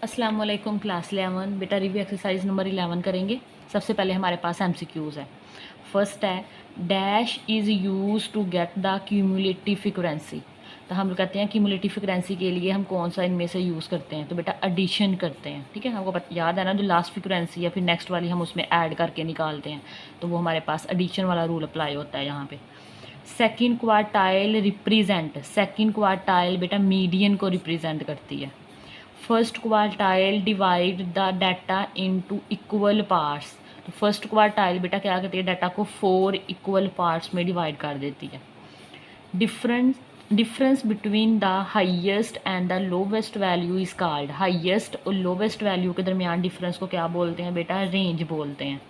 अस्सलाम वालेकुम क्लास 11 बेटा रिव्यू एक्सरसाइज नंबर 11 करेंगे। सबसे पहले हमारे पास एमसीक्यूज़ है। फर्स्ट है dash is used to get the cumulative frequency. तो हम लोग कहते हैं क्यूमुलेटिव फ्रीक्वेंसी के लिए हम कौन सा इनमें से यूज़ करते हैं, तो बेटा एडिशन करते हैं। ठीक है, हमको याद है ना, जो लास्ट फ्रीक्वेंसी या फिर नेक्स्ट वाली हम उसमें ऐड करके निकालते हैं, तो वो हमारे पास एडिशन वाला रूल अप्लाई होता है यहाँ पे। Second quartile represent, second quartile बेटा मीडियन को रिप्रेजेंट करती है। First quartile divide the data into equal parts. तो फर्स्ट क्वार्टाइल बेटा क्या करती है, डाटा को 4 इक्वल पार्ट्स में डिवाइड कर देती है। Difference between the highest and the lowest value is called, highest और लोवेस्ट वैल्यू के दरमियान डिफरेंस को क्या बोलते हैं बेटा, रेंज बोलते हैं।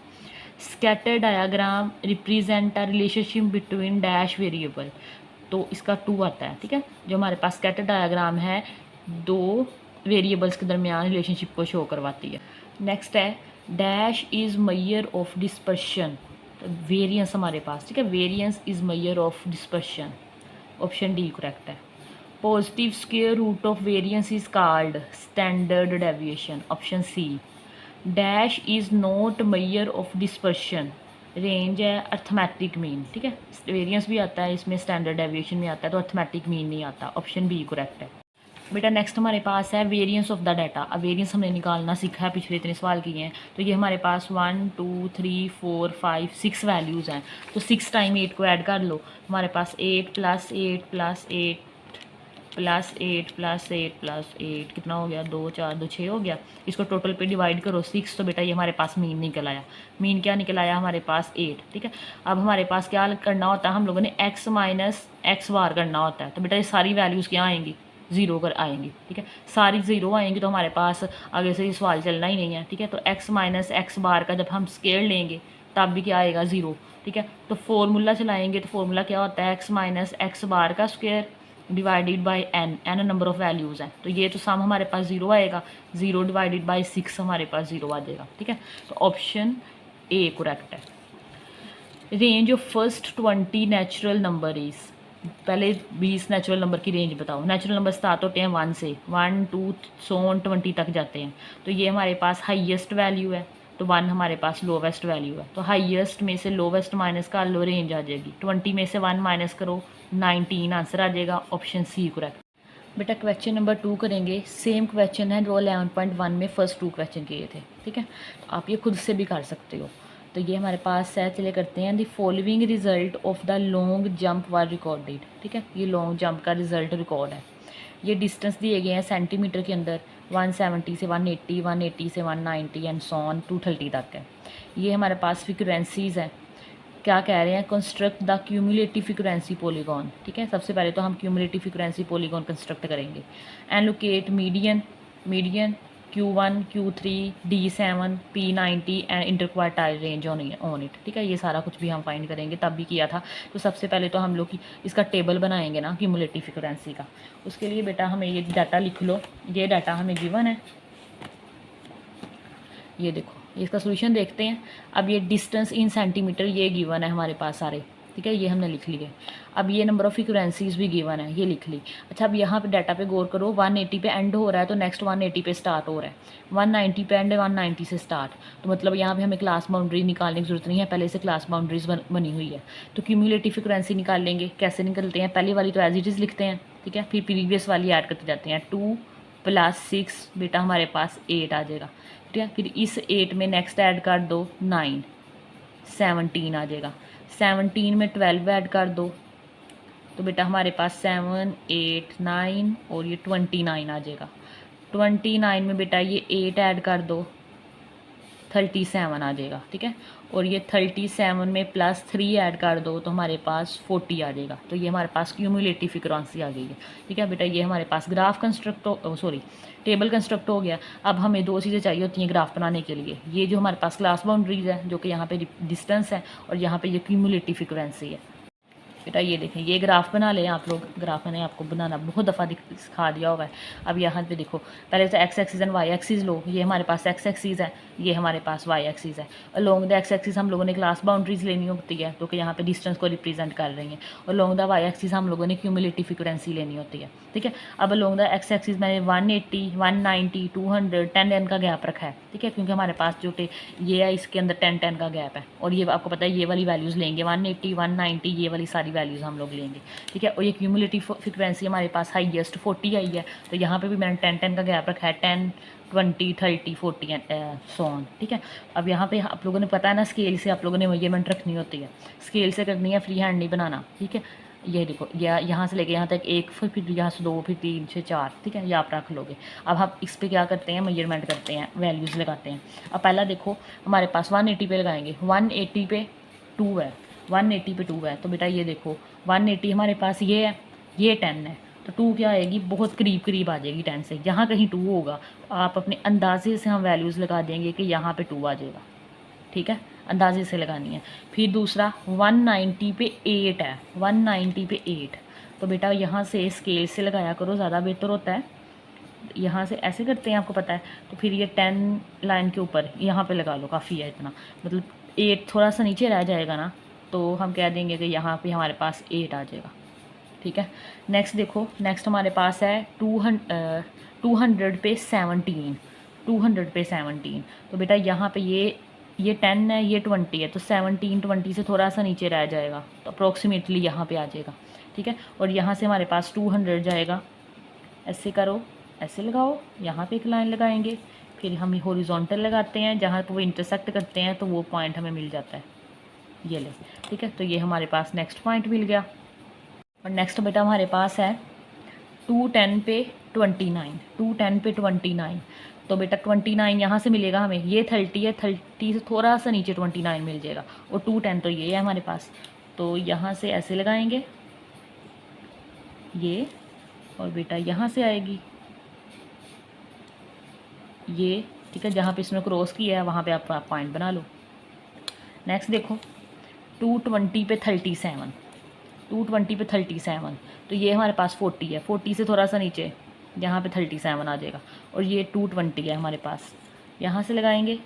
Scatter diagram represent a relationship between dash variable. तो इसका 2 आता है। ठीक है, जो हमारे पास स्कैटर डायाग्राम है, 2 वेरिएबल्स के दरमियान रिलेशनशिप को शो करवाती है। नेक्स्ट है dash is measure of dispersion. तो वेरियंस हमारे पास, ठीक है, variance is measure of dispersion. Option D correct है। Positive square root of variance is called standard deviation. Option C. Dash is not measure of dispersion, range है arithmetic mean. ठीक है, variance भी आता है इसमें, स्टैंडर्ड डेविएशन में आता है, तो अर्थमेटिक मीन नहीं आता। ऑप्शन बी करेक्ट है। बेटा नेक्स्ट हमारे पास है वेरिएंस ऑफ द डाटा। अब वेरिएंस हमने निकालना सीखा है, पिछले इतने सवाल किए हैं। तो ये हमारे पास 1 2 3 4 5 6 वैल्यूज़ हैं। तो 6 टाइम 8 को ऐड कर लो, हमारे पास 8 + 8 + 8 + 8 + 8 + 8 कितना हो गया, 2 4 2 6 हो गया। इसको टोटल पे डिवाइड करो 6, तो बेटा ये हमारे पास मीन निकल आया। मीन क्या निकल आया हमारे पास, 8। ठीक है, अब हमारे पास क्या करना होता है, हम लोगों ने x - x बार करना होता है। तो बेटा ये सारी वैल्यूज़ क्या आएंगी, 0 कर आएंगी। ठीक है, सारी 0 आएंगी, तो हमारे पास आगे से ये सवाल चलना ही नहीं है। ठीक है, तो x - x बार का जब हम स्केल लेंगे तब भी क्या आएगा, 0। ठीक है, तो फॉर्मूला चलाएंगे, तो फॉर्मूला क्या होता है, x - x बार का square divided by n number of values हैं। तो ये तो सम हमारे पास 0 आएगा, 0 डिवाइडेड बाई 6 हमारे पास 0 आ जाएगा। ठीक है, तो ऑप्शन ए करेक्ट है। Range of first 20 natural number is, पहले 20 नेचुरल नंबर की रेंज बताओ। नेचुरल नंबर स्टार्ट होते हैं 1 से, 1 2 सो 20 तक जाते हैं। तो ये हमारे पास हाईएस्ट वैल्यू है, तो 1 हमारे पास लोवेस्ट वैल्यू है। तो हाईएस्ट में से लोवेस्ट माइनस कर लो, रेंज आ जाएगी। 20 में से 1 माइनस करो, 19 आंसर आ जाएगा। Option C correct. बेटा क्वेश्चन नंबर 2 करेंगे। सेम क्वेश्चन है जो 11.1 में फर्स्ट 2 क्वेश्चन किए थे। ठीक है, तो आप ये खुद से भी कर सकते हो। तो ये हमारे पास है, चले करते हैं। The following result of the long jump were recorded. ठीक है, ये लॉन्ग जंप का रिजल्ट रिकॉर्ड है। ये डिस्टेंस दिए गए हैं सेंटीमीटर के अंदर, 170 से 180, 180 से 190 एंड सो ऑन 230 तक है। ये हमारे पास फ्रीक्वेंसीज़ है। क्या कह रहे हैं, construct the cumulative frequency polygon. ठीक है, सबसे पहले तो हम क्यूमुलेटिव फ्रीक्वेंसी पॉलीगॉन कंस्ट्रक्ट करेंगे। And locate median Q1 Q3 D7 P90 and interquartile range on it. ठीक है, ये सारा कुछ भी हम फाइंड करेंगे, तब भी किया था। तो सबसे पहले तो हम लोग इसका टेबल बनाएंगे ना क्यूमुलेटिव फ्रीक्वेंसी का। उसके लिए बेटा हमें ये डाटा लिख लो। ये डाटा हमें गिवन है, ये देखो, इसका सोल्यूशन देखते हैं। अब ये डिस्टेंस इन सेंटीमीटर ये गिवन है हमारे पास सारे। ठीक है, ये हमने लिख लिए। अब ये नंबर ऑफ फ्रीक्वेंसीज भी गिवन है, ये लिख ली। अच्छा, अब यहाँ पे डाटा पे गौर करो। 180 पे एंड हो रहा है, तो नेक्स्ट 180 पे स्टार्ट हो रहा है। 190 पे एंड, 190 से स्टार्ट। तो मतलब यहाँ पे हमें क्लास बाउंड्री निकालने की जरूरत नहीं है, पहले से क्लास बाउंड्रीज बनी हुई है। तो क्यूमुलेटिव फ्रीक्वेंसी निकाल लेंगे। कैसे निकलते हैं, पहली वाली तो एज इट इज़ लिखते हैं। ठीक है, फिर प्रीवियस वाली ऐड करते जाते हैं। 2 + 6 बेटा हमारे पास 8 आ जाएगा। ठीक है, फिर इस 8 में नेक्स्ट ऐड कर दो 9, 17 आ जाएगा। 17 में 12 ऐड कर दो, तो बेटा हमारे पास 7 8 9 और ये 29 आ जाएगा। 29 में बेटा ये 8 ऐड कर दो, 37 आ जाएगा। ठीक है, और ये 37 में +3 ऐड कर दो, तो हमारे पास 40 आ जाएगा। तो ये हमारे पास क्यूमुलेटिव फ्रीक्वेंसी आ गई है। ठीक है बेटा, ये हमारे पास ग्राफ कंस्ट्रक्ट टेबल कंस्ट्रक्ट हो गया। अब हमें 2 चीज़ें चाहिए होती हैं ग्राफ बनाने के लिए। ये जो हमारे पास क्लास बाउंड्रीज है, जो कि यहाँ पे डिस्टेंस है, और यहाँ पे ये क्यूमुलेटिव फ्रीक्वेंसी है। बेटा ये देखें, ये ग्राफ बना लें आप लोग। ग्राफ मैंने आपको बनाना बहुत दफ़ा सिखा दिया होगा। अब यहाँ पे देखो, पहले तो X axis and Y axis लो। ये हमारे पास एक्स एक्सिस है, ये हमारे पास वाई एक्सिस है। अलोंग द एक्स एक्सिस हम लोगों ने क्लास बाउंड्रीज लेनी होती है, तो कि यहाँ पे डिस्टेंस को रिप्रेजेंट कर रही हैं। और अलोंग द वाई एक्सिस हम लोगों ने क्यूमुलेटिव फ्रीक्वेंसी लेनी होती है, ठीक है। अब अलोंग द एक्स एक्सिस मैंने 180, 190, 200, 10 का गैप रखा है, ठीक है, क्योंकि हमारे पास जो ये है इसके अंदर 10 का गैप है। और ये आपको पता है ये वाली वैल्यूज़ लेंगे 180, 190, ये वाली सारी वैल्यूज़ हम लोग लेंगे, ठीक है। और ये क्यूमुलेटिव फ्रीक्वेंसी हमारे पास हाईएस्ट 40 आई है, तो यहाँ पे भी मैंने 10 का गैप रखा है, 10, 20, 30, 40 एंड सो ऑन, ठीक है। अब यहाँ पे आप लोगों ने पता है ना, स्केल से आप लोगों ने मेजरमेंट रखनी होती है, स्केल से करनी है, फ्री हैंड नहीं बनाना, ठीक है। ये देखो, यहाँ से लेके यहाँ तक 1, फिर यहाँ से 2, फिर 3, 6, 4, ठीक है, ये आप रख लोगे। अब हम इस पर क्या करते हैं, मेजरमेंट करते हैं, वैल्यूज़ लगाते हैं। अब पहला देखो हमारे पास 180 पे लगाएंगे, 180 पे 2 है, 180 पे 2 है, तो बेटा ये देखो 180 हमारे पास ये है, ये 10 है, तो 2 क्या आएगी, बहुत करीब करीब आ जाएगी 10 से। जहाँ कहीं 2 होगा आप अपने अंदाजे से हम वैल्यूज़ लगा देंगे कि यहाँ पे 2 आ जाएगा, ठीक है, अंदाजे से लगानी है। फिर दूसरा 190 पे 8 है, 190 पे 8, तो बेटा यहाँ से स्केल से लगाया करो, ज़्यादा बेहतर होता है। यहाँ से ऐसे करते हैं, आपको पता है, तो फिर ये 10 लाइन के ऊपर यहाँ पे लगा लो, काफ़ी है इतना, मतलब 8 थोड़ा सा नीचे रह जाएगा ना, तो हम कह देंगे कि यहाँ पे हमारे पास 8 आ जाएगा, ठीक है। नेक्स्ट देखो, नेक्स्ट हमारे पास है 200 पे 17, 200 पे 17, तो बेटा यहाँ पे ये 10 है, ये 20 है, तो 17 20 से थोड़ा सा नीचे रह जाएगा, तो अप्रोक्सीमेटली यहाँ पे आ जाएगा, ठीक है। और यहाँ से हमारे पास 200 जाएगा, ऐसे करो, ऐसे लगाओ, यहाँ पे एक लाइन लगाएंगे, फिर हम हॉरिजॉन्टल लगाते हैं, जहाँ पर वो इंटरसेक्ट करते हैं तो वो पॉइंट हमें मिल जाता है, ये ले, ठीक है। तो ये हमारे पास नेक्स्ट पॉइंट मिल गया। और नेक्स्ट बेटा हमारे पास है 210 पे 29, 210 पे 29, तो बेटा 29 यहाँ से मिलेगा हमें, ये 30 है, 30 से थोड़ा सा नीचे 29 मिल जाएगा, और 210 तो ये है हमारे पास, तो यहाँ से ऐसे लगाएंगे ये, और बेटा यहाँ से आएगी ये, ठीक है, जहाँ पे इसने क्रॉस किया है वहाँ पे आप पॉइंट बना लो। नेक्स्ट देखो 220 पे 37, 220 पे 37, तो ये हमारे पास 40 है, 40 से थोड़ा सा नीचे यहाँ पे 37 आ जाएगा, और ये 220 है हमारे पास, यहाँ से लगाएंगे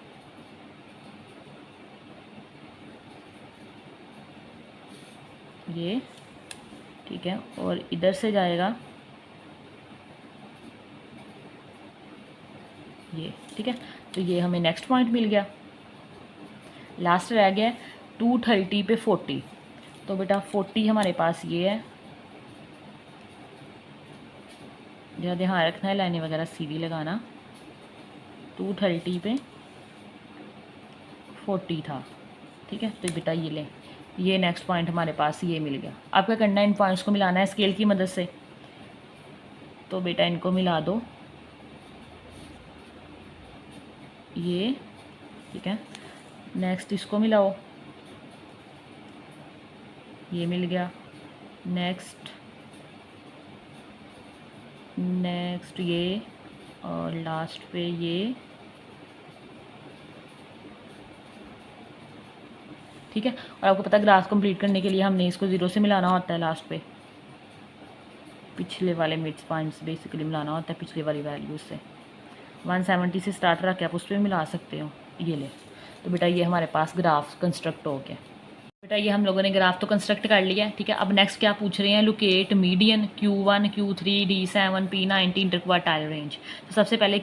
ये, ठीक है, और इधर से जाएगा ये, ठीक है। तो ये हमें नेक्स्ट पॉइंट मिल गया। लास्ट रह गया 230 पे 40, तो बेटा 40 हमारे पास ये है, जरा ध्यान रखना है लाइनें वगैरह सीधी लगाना। 230 पे 40 था, ठीक है, तो बेटा ये लें, ये नेक्स्ट पॉइंट हमारे पास ये मिल गया। अब क्या करना है, इन पॉइंट्स को मिलाना है स्केल की मदद से, तो बेटा इनको मिला दो, ये, ठीक है। नेक्स्ट इसको मिलाओ, ये मिल गया। नेक्स्ट ये, और लास्ट पे ये, ठीक है। और आपको पता है ग्राफ कंप्लीट करने के लिए हमने इसको 0 से मिलाना होता है, लास्ट पे पिछले वाले मिड पॉइंट्स बेसिकली मिलाना होता है पिछले वाली वैल्यू से। 170 से स्टार्ट रख के आप उस पर मिला सकते हो, ये ले। तो बेटा ये हमारे पास ग्राफ कंस्ट्रक्ट हो गया। बेटा ये हम लोगों ने ग्राफ तो कंस्ट्रक्ट कर लिया है, ठीक है। अब नेक्स्ट क्या पूछ रहे हैं, locate median Q1, Q3, D7, P90 interquartile range. तो सबसे पहले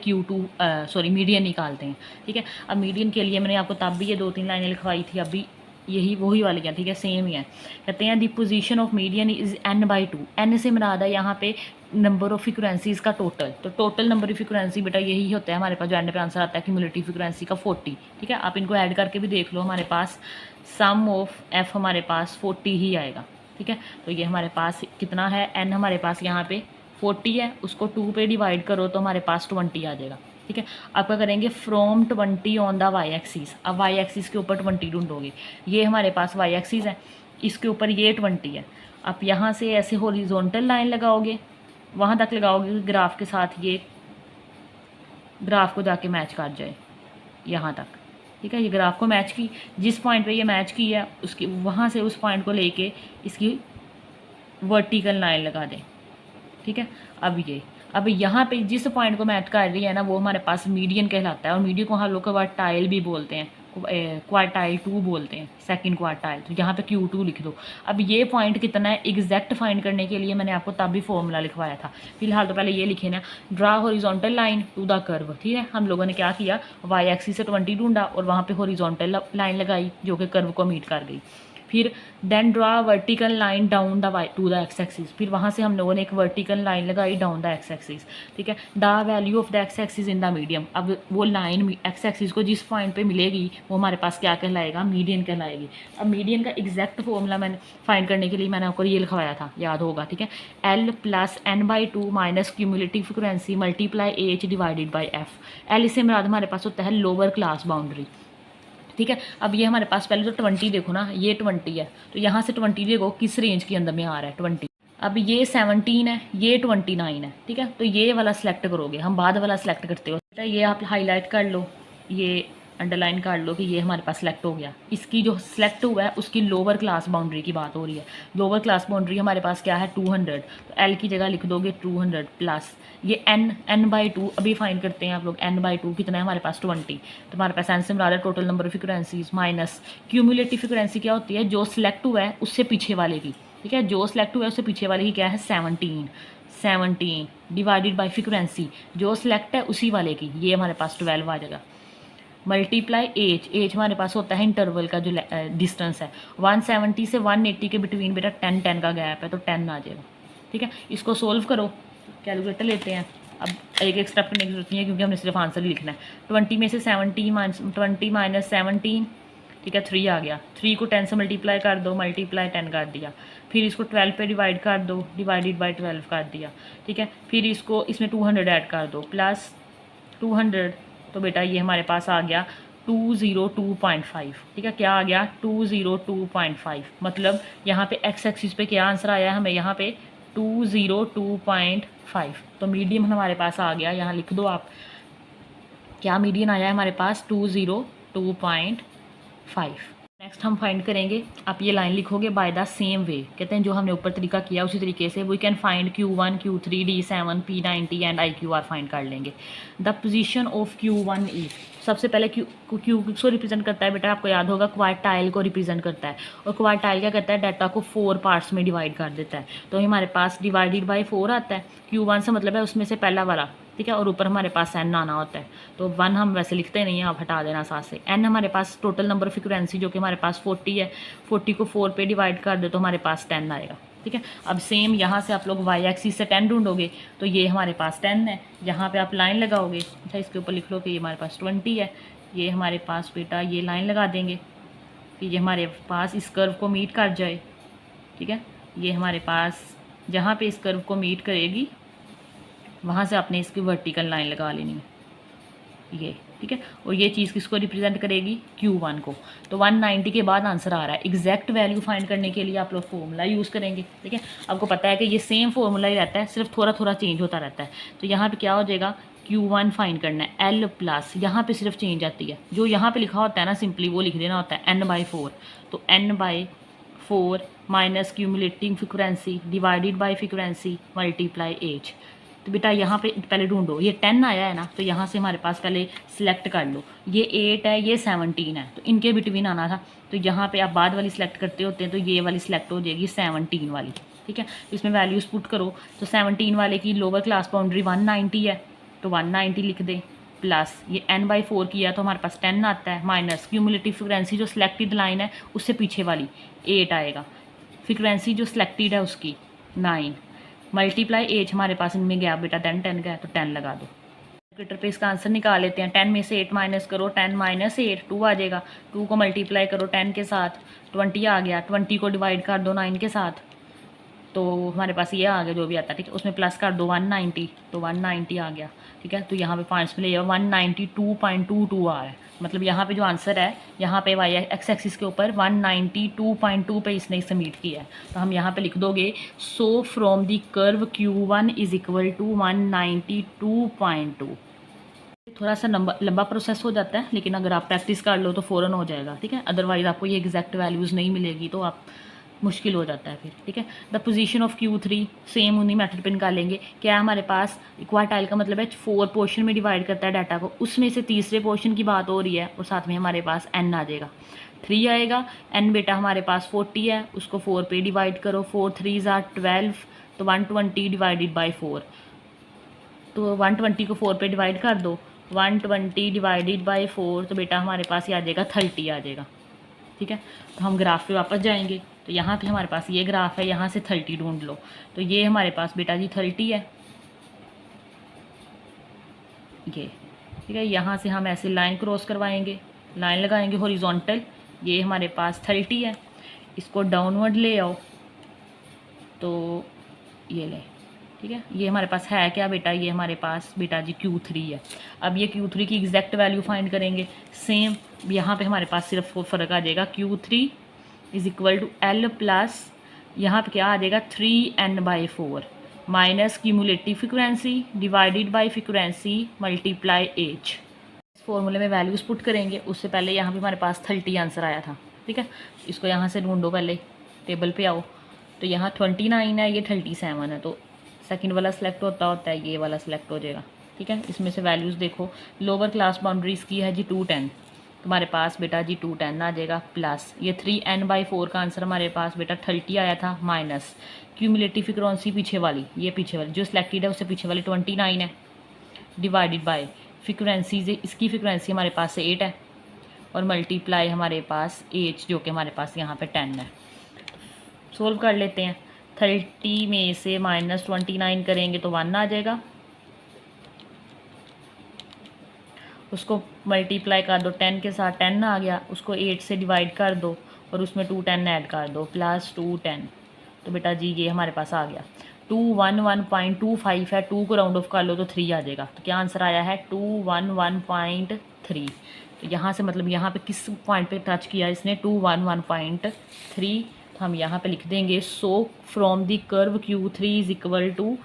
मीडियन निकालते हैं, ठीक है। अब मीडियन के लिए मैंने आपको तब भी ये 2-3 लाइनें लिखवाई थी, अभी यही वही वाली है, ठीक है, सेम ही है। कहते हैं the position of median is n/2, n से मुराद है यहाँ पे नंबर ऑफ फ्रीक्वेंसीज़ का टोटल, तो टोटल नंबर ऑफ फ्रीक्वेंसी बेटा यही होता है हमारे पास, जो एंड पे आंसर आता है क्यूमुलेटिव फ्रीक्वेंसी का 40, ठीक है। आप इनको ऐड करके भी देख लो, हमारे पास सम ऑफ f हमारे पास 40 ही आएगा, ठीक है। तो ये हमारे पास कितना है, n हमारे पास यहाँ पे 40 है, उसको 2 पे डिवाइड करो तो हमारे पास 20 आ जाएगा, ठीक है। आप क्या करेंगे, from 20 on the Y axis, अब वाई एक्सिस के ऊपर 20 ढूंढोगे, ये हमारे पास वाई एक्सिस है, इसके ऊपर ये 20 है। आप यहाँ से ऐसे हॉरिजॉन्टल लाइन लगाओगे, वहाँ तक लगाओगे ग्राफ के साथ, ये ग्राफ को जाके मैच कर जाए यहाँ तक, ठीक है। ये ग्राफ को मैच की, जिस पॉइंट पे ये मैच की है उसकी वहाँ से उस पॉइंट को लेके इसकी वर्टिकल लाइन लगा दें। ठीक है, अब यहाँ पे जिस पॉइंट को मैच कर रही है ना वो हमारे पास मीडियन कहलाता है, और मीडियन को हम लोग क्वार्टाइल भी बोलते हैं, क्वार्टाइल 2 बोलते हैं, सेकंड क्वार्टाइल। तो यहाँ पे Q2 लिख दो। अब ये पॉइंट कितना है एग्जैक्ट फाइंड करने के लिए मैंने आपको तब भी फॉर्मूला लिखवाया था। फिलहाल तो पहले ये लिखे ना, draw horizontal line to the curve. ठीक है, हम लोगों ने क्या किया, वाई एक्सिस से 20 ढूंढा और वहाँ पे हॉरिजॉन्टल लाइन लगाई जो कि कर्व को मीट कर गई। फिर then draw vertical line down the Y to the X axis. फिर वहाँ से हम लोगों ने एक वर्टिकल लाइन लगाई डाउन द एक्स एक्सिस। ठीक है, the value of the X axis in the medium. अब वो लाइन एक्स एक्सिस को जिस पॉइंट पे मिलेगी वो हमारे पास क्या कहलाएगा, मीडियन कहलाएगी। अब मीडियन का एग्जैक्ट फॉर्मूला मैंने फाइंड करने के लिए मैंने आपको ये लिखवाया था, याद होगा। ठीक है, L plus n/2 minus cumulative frequency multiply H divided by F। L इससे मुराद हमारे पास होता है लोअर क्लास बाउंड्री। ठीक है, अब ये हमारे पास पहले तो 20 देखो ना, ये 20 है, तो यहाँ से 20 देखो किस रेंज के अंदर में आ रहा है 20। अब ये 17 है, ये 29 है। ठीक है, तो ये वाला सिलेक्ट करोगे, हम बाद वाला सिलेक्ट करते हो। बेटा ये आप हाईलाइट कर लो, ये अंडरलाइन कर लो कि ये हमारे पास सिलेक्ट हो गया। इसकी जो सिलेक्ट हुआ है उसकी लोअर क्लास बाउंड्री की बात हो रही है। लोअर क्लास बाउंड्री हमारे पास क्या है, 200। तो L की जगह लिख दोगे 200 प्लस ये n/2 अभी फाइंड करते हैं आप लोग। n/2 कितना है हमारे पास 20। तो हमारे पास n से मुराद है total number of frequencies minus cumulative frequency क्या होती है, जो सिलेक्ट हुआ है उससे पीछे वाले की। ठीक है, जो सिलेक्ट हुआ है उससे पीछे वाले की क्या है 17 डिवाइडेड बाई फ्रिक्वेंसी जो सिलेक्ट है उसी वाले की, ये हमारे पास 12 आ जाएगा। मल्टीप्लाई एज हमारे पास होता है इंटरवल का जो डिस्टेंस है, 170 से 180 के बिटवीन बेटा 10 का गैप है, तो 10 आ जाएगा। ठीक है, इसको सोल्व करो, कैलकुलेटर लेते हैं। अब एक स्टेप करने की जरूरत नहीं है क्योंकि हमने सिर्फ आंसर ही लिखना है। 20 में से 20 माइनस 17, ठीक है 3 आ गया। 3 को 10 से मल्टीप्लाई कर दो, मल्टीप्लाई 10 कर दिया। फिर इसको 12 पे डिवाइड कर दो, डिवाइडेड बाई 12 कर दिया। ठीक है, फिर इसको इसमें 200 ऐड कर दो प्लस 200, तो बेटा ये हमारे पास आ गया 202.5। ठीक है, क्या आ गया 202.5। मतलब यहाँ पे एक्स एक्सिस पे क्या आंसर आया हमें, यहाँ पे 202.5। तो मीडियम हमारे पास आ गया, यहाँ लिख दो आप, क्या मीडियन आया है हमारे पास 202.5। नेक्स्ट हम फाइंड करेंगे, आप ये लाइन लिखोगे बाय द सेम वे। कहते हैं जो हमने ऊपर तरीका किया उसी तरीके से we can find Q1 Q3 D7 P90 and IQR find कर लेंगे। The position of Q1 is, सबसे पहले Q किसको रिप्रेजेंट करता है बेटा, आपको याद होगा क्वार्टाइल को रिप्रेजेंट करता है। और क्वार्टाइल क्या करता है, डाटा को 4 पार्ट्स में डिवाइड कर देता है। तो हमारे पास डिवाइडेड बाई 4 आता है। Q1 से मतलब है उसमें से पहला वाला। ठीक है, और ऊपर हमारे पास n आना होता है। तो 1 हम वैसे लिखते नहीं हैं, आप हटा देना साथ से। n हमारे पास टोटल नंबर ऑफ फ्रिक्वेंसी जो कि हमारे पास 40 है, 40 को 4 पे डिवाइड कर दो तो हमारे पास 10 आएगा। ठीक है, अब सेम यहाँ से आप लोग y एक्सिस से 10 ढूंढोगे तो ये हमारे पास 10 है। यहाँ पे आप लाइन लगाओगे, अच्छा इसके ऊपर लिख लो कि ये हमारे पास 20 है। ये हमारे पास बेटा ये लाइन लगा देंगे कि ये हमारे पास इस कर्व को मीट कर जाए। ठीक है, ये हमारे पास जहाँ पे इस कर्व को मीट करेगी वहाँ से आपने इसकी वर्टिकल लाइन लगा लेनी है ये। ठीक है, और ये चीज़ किसको रिप्रेजेंट करेगी, Q1 को। तो 190 के बाद आंसर आ रहा है। एग्जैक्ट वैल्यू फाइंड करने के लिए आप लोग फॉर्मूला यूज़ करेंगे। ठीक है, आपको पता है कि ये सेम फॉर्मूला ही रहता है, सिर्फ थोड़ा थोड़ा चेंज होता रहता है। तो यहाँ पे क्या हो जाएगा, Q1 फाइंड करना है, L प्लस यहाँ पे सिर्फ चेंज आती है, जो यहाँ पे लिखा होता है ना सिंपली वो लिख देना होता है n/4। तो n/4 minus cumulative frequency divided by frequency multiply h. तो बेटा यहाँ पे पहले ढूंढो, ये 10 आया है ना, तो यहाँ से हमारे पास पहले सिलेक्ट कर लो। ये 8 है, ये 17 है, तो इनके बिटवीन आना था। तो यहाँ पे आप बाद वाली सिलेक्ट करते होते हैं तो ये वाली सिलेक्ट हो जाएगी 17 वाली। ठीक है, तो इसमें वैल्यूज पुट करो। तो 17 वाले की लोअर क्लास बाउंड्री 190 है, तो 190 लिख दें प्लस ये n/4 किया तो हमारे पास 10 आता है, माइनस क्यूमुलेटिव फ्रिक्वेंसी जो सिलेक्टेड लाइन है उससे पीछे वाली 8 आएगा, फ्रिक्वेंसी जो सिलेक्टेड है उसकी 9, मल्टीप्लाई एज हमारे पास इनमें गया बेटा 10 का है तो 10 लगा दो। कैलकुलेटर पे इसका आंसर निकाल लेते हैं। 10 में से 8 माइनस करो, 10 माइनस 8 2 आ जाएगा। 2 को मल्टीप्लाई करो 10 के साथ, 20 आ गया। 20 को डिवाइड कर दो 9 के साथ, तो हमारे पास ये आ गया जो भी आता है। ठीक है, उसमें प्लस कर दो 190, तो 190 आ गया। ठीक है, तो यहाँ पे पॉइंट्स में ले जाओ 192.22 आ रहा है। मतलब यहाँ पे जो आंसर है, यहाँ पे वाई एक्स एक्सिस के ऊपर 192.2 पे इसने सबमिट किया है। तो हम यहाँ पे लिख दोगे so from the curve Q1 is equal to 192.2। थोड़ा सा लंबा प्रोसेस हो जाता है, लेकिन अगर आप प्रैक्टिस कर लो तो फ़ौरन हो जाएगा। ठीक है, अदरवाइज़ आपको ये एग्जैक्ट वैल्यूज़ नहीं मिलेगी तो आप मुश्किल हो जाता है फिर, ठीक है। The position of Q3 same उन्हीं मेथड पे निकालेंगे। क्या है हमारे पास, क्वार्टाइल का मतलब है 4 पोर्शन में डिवाइड करता है डाटा को, उसमें से तीसरे पोर्शन की बात हो रही है और साथ में हमारे पास n आ जाएगा, 3 आएगा। n बेटा हमारे पास 40 है, उसको 4 पे डिवाइड करो, 4 3s are 12, तो 120 डिवाइडेड बाई 4, तो 120 को 4 पे डिवाइड कर दो, 120 डिवाइडेड बाई 4, तो बेटा हमारे पास ये आ जाएगा 30 आ जाएगा, ठीक है। तो हम ग्राफ पे वापस जाएंगे, तो यहाँ पे हमारे पास ये ग्राफ है, यहाँ से 30 ढूंढ लो, तो ये हमारे पास बेटा जी 30 है, ये ठीक है। यहाँ से हम ऐसे लाइन क्रॉस करवाएंगे, लाइन लगाएंगे हॉरिजॉन्टल, ये हमारे पास 30 है, इसको डाउनवर्ड ले आओ, तो ये ले, ठीक है। ये हमारे पास है क्या बेटा, ये हमारे पास बेटा जी Q3 है। अब ये Q3 की एग्जैक्ट वैल्यू फाइंड करेंगे, सेम यहाँ पे हमारे पास सिर्फ फ़र्क आ जाएगा, Q3 is equal to L plus यहाँ पे क्या आ जाएगा 3n/4 minus cumulative frequency divided by frequency multiply h. इस फॉर्मूले में वैल्यूज़ पुट करेंगे, उससे पहले यहाँ पे हमारे पास 30 आंसर आया था, ठीक है। इसको यहाँ से ढूंढो, पहले टेबल पे आओ, तो यहाँ 29 है, ये 37 है, तो सेकंड वाला सेलेक्ट होता है, ये वाला सेलेक्ट हो जाएगा, ठीक है। इसमें से वैल्यूज़ देखो, लोअर क्लास बाउंड्रीज की है जी 210, तुम्हारे पास बेटा जी 210 आ जाएगा, प्लस ये 3n/4 का आंसर हमारे पास बेटा 30 आया था, माइनस क्यूमुलेटिव फ्रीक्वेंसी पीछे वाली, ये पीछे वाली जो सिलेक्टेड है उससे पीछे वाली 29 है, डिवाइडेड बाय फ्रीक्वेंसी, इसकी फ्रीक्वेंसी हमारे पास से 8 है, और मल्टीप्लाई हमारे पास एच जो कि हमारे पास यहाँ पे 10 है। सोल्व कर लेते हैं, 30 में से -29 करेंगे तो 1 आ जाएगा, उसको मल्टीप्लाई कर दो 10 के साथ, 10 आ गया, उसको 8 से डिवाइड कर दो और उसमें 210 ऐड कर दो, प्लस 210, तो बेटा जी ये हमारे पास आ गया 211.25 है, 2 को राउंड ऑफ कर लो तो 3 आ जाएगा, तो क्या आंसर आया है 211.3। तो यहाँ से मतलब यहाँ पे किस पॉइंट पे टच किया इसने, 211.3, तो हम यहाँ पे लिख देंगे, so from the curve Q3 is equal to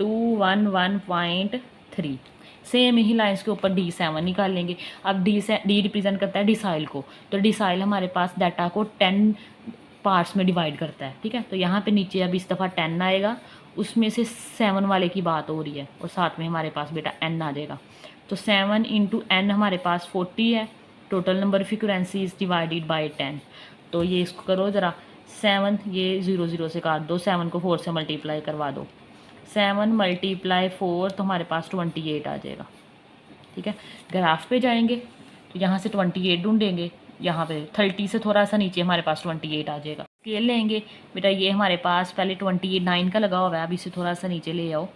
211.3। Same ही लाइंस के ऊपर D7 निकाल लेंगे। अब D रिप्रेजेंट करता है डिसाइल को, तो डिसाइल हमारे पास डाटा को 10 पार्ट्स में डिवाइड करता है, ठीक है। तो यहाँ पे नीचे अब इस दफ़ा 10 आएगा, उसमें से 7 वाले की बात हो रही है, और साथ में हमारे पास बेटा n आ जाएगा, तो 7 × n हमारे पास 40 है, total number frequency is divided by 10, तो ये इसको करो ज़रा, 7 ये 0 0 से काट दो, 7 को 4 से मल्टीप्लाई करवा दो, 7 × 4 तो हमारे पास 28 आ जाएगा, ठीक है। ग्राफ पे जाएंगे तो यहाँ से 28 ढूंढेंगे, यहाँ पे 30 से थोड़ा सा नीचे हमारे पास 28 आ जाएगा। स्केल लेंगे बेटा, ये हमारे पास पहले 29 का लगा हुआ है, अब इसे थोड़ा सा नीचे ले आओ,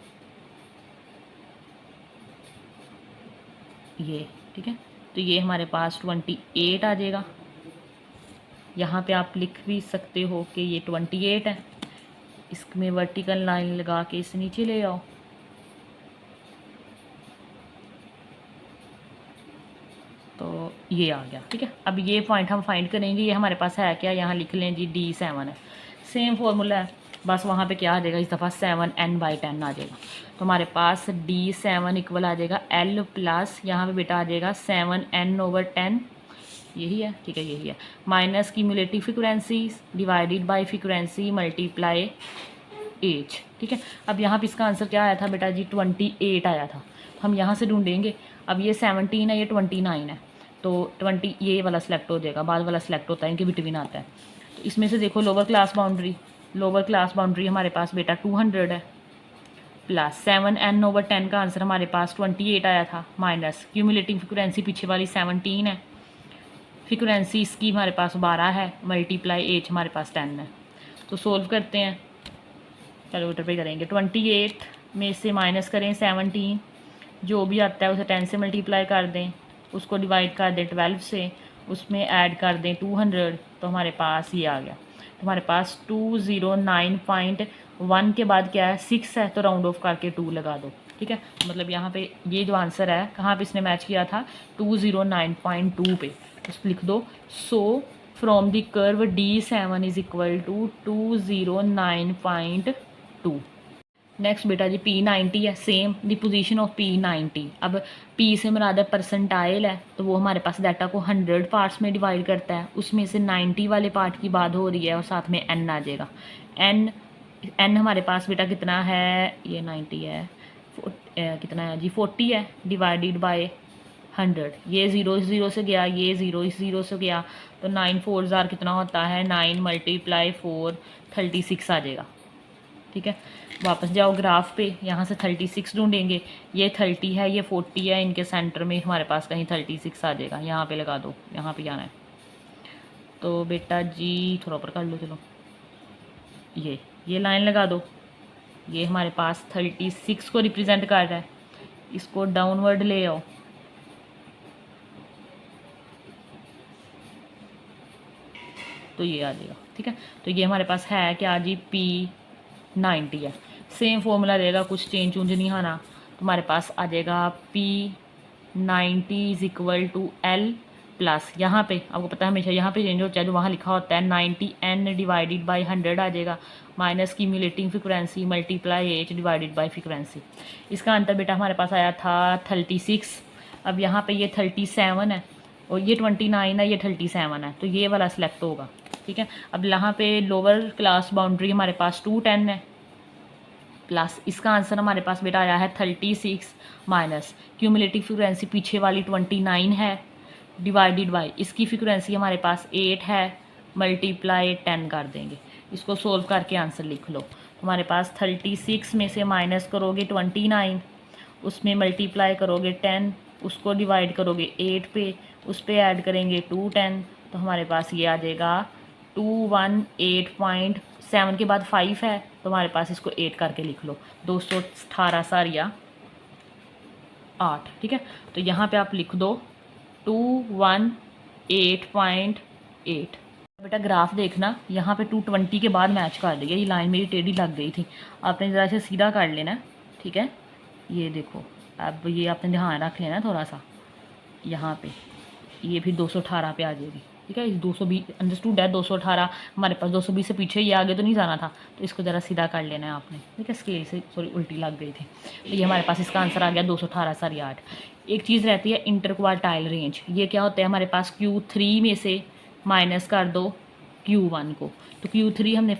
ये ठीक है, तो ये हमारे पास 28 आ जाएगा। यहाँ पे आप लिख भी सकते हो कि ये 28 है, इसमें वर्टिकल लाइन लगा के इसे नीचे ले आओ, तो ये आ गया, ठीक है। अब ये पॉइंट हम फाइंड करेंगे, ये हमारे पास है क्या, यहाँ लिख लें जी D7 है, सेम फॉर्मूला है, बस वहाँ पे क्या आ जाएगा, इस दफ़ा 7n/10 आ जाएगा, तो हमारे पास D7 इक्वल आ जाएगा L प्लस यहाँ पे बेटा आ जाएगा 7n/10, यही है, ठीक है, यही है, minus cumulative frequency divided by frequency multiply h, ठीक है। अब यहाँ पे इसका आंसर क्या आया था बेटा जी 28 आया था, तो हम यहाँ से ढूंढेंगे, अब ये 17 है, ये 29 है, तो 20 ये वाला सेलेक्ट हो जाएगा, बाद वाला सेलेक्ट होता है, इनके बिटवीन आता है। तो इसमें से देखो लोअर क्लास बाउंड्री हमारे पास बेटा 200 है, प्लस 7n/10 का आंसर हमारे पास 28 आया था, माइनस क्यूमुलेटिव फ्रीक्वेंसी पीछे वाली 17 है, फ्रीक्वेंसी इसकी हमारे पास 12 है, मल्टीप्लाई एच हमारे पास 10 है। तो सोल्व करते हैं, कैलकुलेटर पे करेंगे, 28 में से माइनस करें 17, जो भी आता है उसे 10 से मल्टीप्लाई कर दें, उसको डिवाइड कर दें 12 से, उसमें ऐड कर दें 200, तो हमारे पास ये आ गया। तो हमारे पास 209.1 के बाद क्या है 6 है, तो राउंड ऑफ करके 2 लगा दो, ठीक है। मतलब यहाँ पे ये जो आंसर है कहाँ पे इसने मैच किया था 209.2 पे, तो लिख दो, so from the curve D7 is equal to 209.2। Next बेटा जी P90 है, same the position of P90। अब P से मुराद है परसेंटाइल है, तो वो हमारे पास डाटा को 100 पार्ट्स में डिवाइड करता है, उसमें से 90 वाले पार्ट की बात हो रही है और साथ में n आ जाएगा। n हमारे पास बेटा कितना है, ये 90 है, कितना है जी 40 है, डिवाइडेड बाय 100। ये 0 इस 0 से गया, ये 0 इस 0 से गया, तो 9 4 जार कितना होता है, 9 × 4 36 आ जाएगा। ठीक है, वापस जाओ ग्राफ पे, यहाँ से 36 ढूंढेंगे, ये 30 है, ये 40 है, इनके सेंटर में हमारे पास कहीं 36 आ जाएगा। यहाँ पे लगा दो, यहाँ पे जाना है। तो बेटा जी थोड़ा ऊपर कर लो, चलो ये लाइन लगा दो, ये हमारे पास 36 को रिप्रेजेंट कर रहा है, इसको डाउनवर्ड ले आओ, तो ये आ जाएगा। ठीक है, तो ये हमारे पास है क्या जी P90 है। सेम फॉर्मूला रहेगा, कुछ चेंज वूंज नहीं आना, तो हमारे पास आ जाएगा P90 = L प्लस, यहाँ पे आपको पता है हमेशा यहाँ पे चेंज होता है, जो वहाँ लिखा होता है 90n डिवाइडेड बाई 100 आ जाएगा, minus cumulative frequency multiply H divided by frequency. इसका आंसर बेटा हमारे पास आया था 36। अब यहाँ पे ये 37 है और ये 29 है, ये 37 है, तो ये वाला सिलेक्ट होगा। ठीक है, अब यहाँ पे लोअर क्लास बाउंड्री हमारे पास 210 है, प्लस इसका आंसर हमारे पास बेटा आया है 36 माइनस क्यूमुलेटिव फ्रीक्वेंसी पीछे वाली 29 है, डिवाइडेड बाय इसकी फ्रीक्वेंसी हमारे पास 8 है, मल्टीप्लाई 10 कर देंगे। इसको सोल्व करके आंसर लिख लो। हमारे पास 36 में से माइनस करोगे 29, उसमें मल्टीप्लाई करोगे 10, उसको डिवाइड करोगे 8 पे, उस पर ऐड करेंगे 210, तो हमारे पास ये आ जाएगा 218.7 के बाद 5 है, तो हमारे पास इसको 8 करके लिख लो, 218 सारिया 8। ठीक है, तो यहाँ पे आप लिख दो 218.8। बेटा ग्राफ देखना, यहाँ पे 220 के बाद मैच कर देगा, ये लाइन मेरी टेढ़ी लग गई थी, आपने ज़रा से सीधा कर लेना। ठीक है, ये देखो, अब ये आपने ध्यान रख लेना थोड़ा सा, यहाँ पे ये फिर 218 पे आ जाएगी। ठीक है, 220 अंडरस्टूड है, 218 हमारे पास 220 से पीछे, ये आगे तो नहीं जाना था, तो इसको ज़रा सीधा कर लेना है आपने। ठीक है, स्केल से सॉरी उल्टी लग गई थी, तो ये हमारे पास इसका आंसर आ गया 218 सारी 8। एक चीज़ रहती है इंटरक्वार्टाइल रेंज, ये क्या होता है हमारे पास Q3 में से माइनस कर दो Q1 को, तो Q3 हमने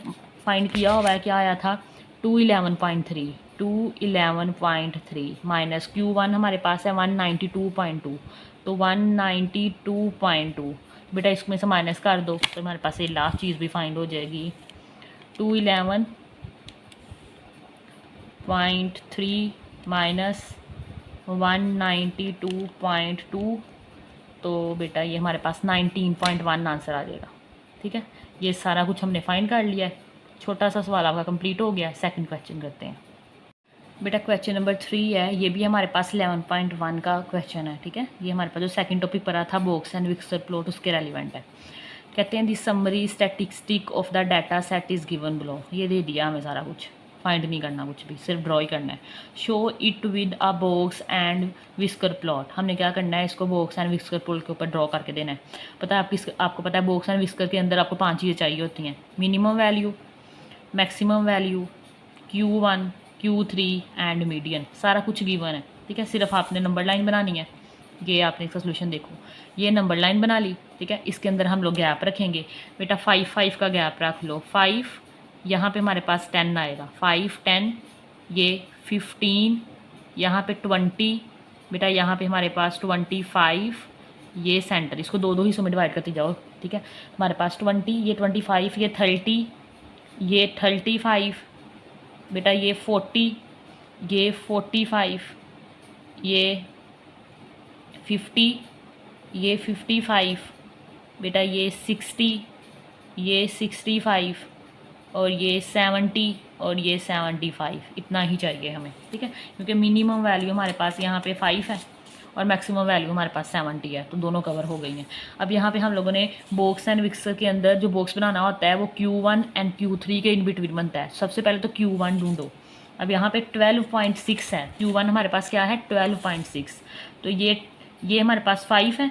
फाइंड किया हुआ है, क्या आया था 211.3 माइनस Q1 हमारे पास है 192.2, तो 192.2 बेटा इसमें से माइनस कर दो, तो हमारे पास ये लास्ट चीज़ भी फाइंड हो जाएगी 211.3 माइनस 192.2, तो बेटा ये हमारे पास 19.1 आंसर आ जाएगा। ठीक है, ये सारा कुछ हमने फाइंड कर लिया है, छोटा सा सवाल आपका कंप्लीट हो गया है। सेकंड क्वेश्चन करते हैं बेटा, क्वेश्चन नंबर 3 है, ये भी हमारे पास 11.1 का क्वेश्चन है। ठीक है, ये हमारे पास जो सेकंड टॉपिक पढ़ा था बॉक्स एंड विक्सर प्लॉट, उसके रेलिवेंट है। कहते हैं the summary statistic of the data set is given below, ये दे दिया हमें सारा कुछ, फाइंड नहीं करना कुछ भी, सिर्फ ड्रॉ ही करना है। Show it with a box and whisker plot, हमने क्या करना है, इसको बॉक्स एंड विस्कर प्लॉट के ऊपर ड्रॉ करके देना है। पता है आपको पता है बॉक्स एंड विस्कर के अंदर आपको 5 चीज़ें चाहिए होती हैं, minimum value, maximum value, Q1 Q3 and median, सारा कुछ गिवन है। ठीक है, सिर्फ आपने नंबर लाइन बनानी है। ये आपने इसका सोल्यूशन देखो, ये नंबर लाइन बना ली। ठीक है, इसके अंदर हम लोग गैप रखेंगे बेटा, 5 का गैप रख लो, 5 यहाँ पे हमारे पास 10 आएगा, 5 10, ये 15, यहाँ पे 20 बेटा, यहाँ पे हमारे पास 25, ये सेंटर, इसको दो हिस्सों में डिवाइड करते जाओ। ठीक है, हमारे पास 20, ये 25, ये 30, ये 35 बेटा, ये 40, ये 45, ये 50, ये 55 बेटा, ये 60, ये 65 और ये 70 और ये 75, इतना ही चाहिए हमें। ठीक है, क्योंकि मिनिमम वैल्यू हमारे पास यहाँ पे 5 है और मैक्सिमम वैल्यू हमारे पास 70 है, तो दोनों कवर हो गई हैं। अब यहाँ पे हम लोगों ने बॉक्स एंड विक्सर के अंदर जो बॉक्स बनाना होता है वो Q1 एंड Q3 के इन बिटवीन बनता है। सबसे पहले तो Q1 ढूंढो, अब यहाँ पे 12.6 है, Q1 हमारे पास क्या है 12.6, तो ये हमारे पास 5 है,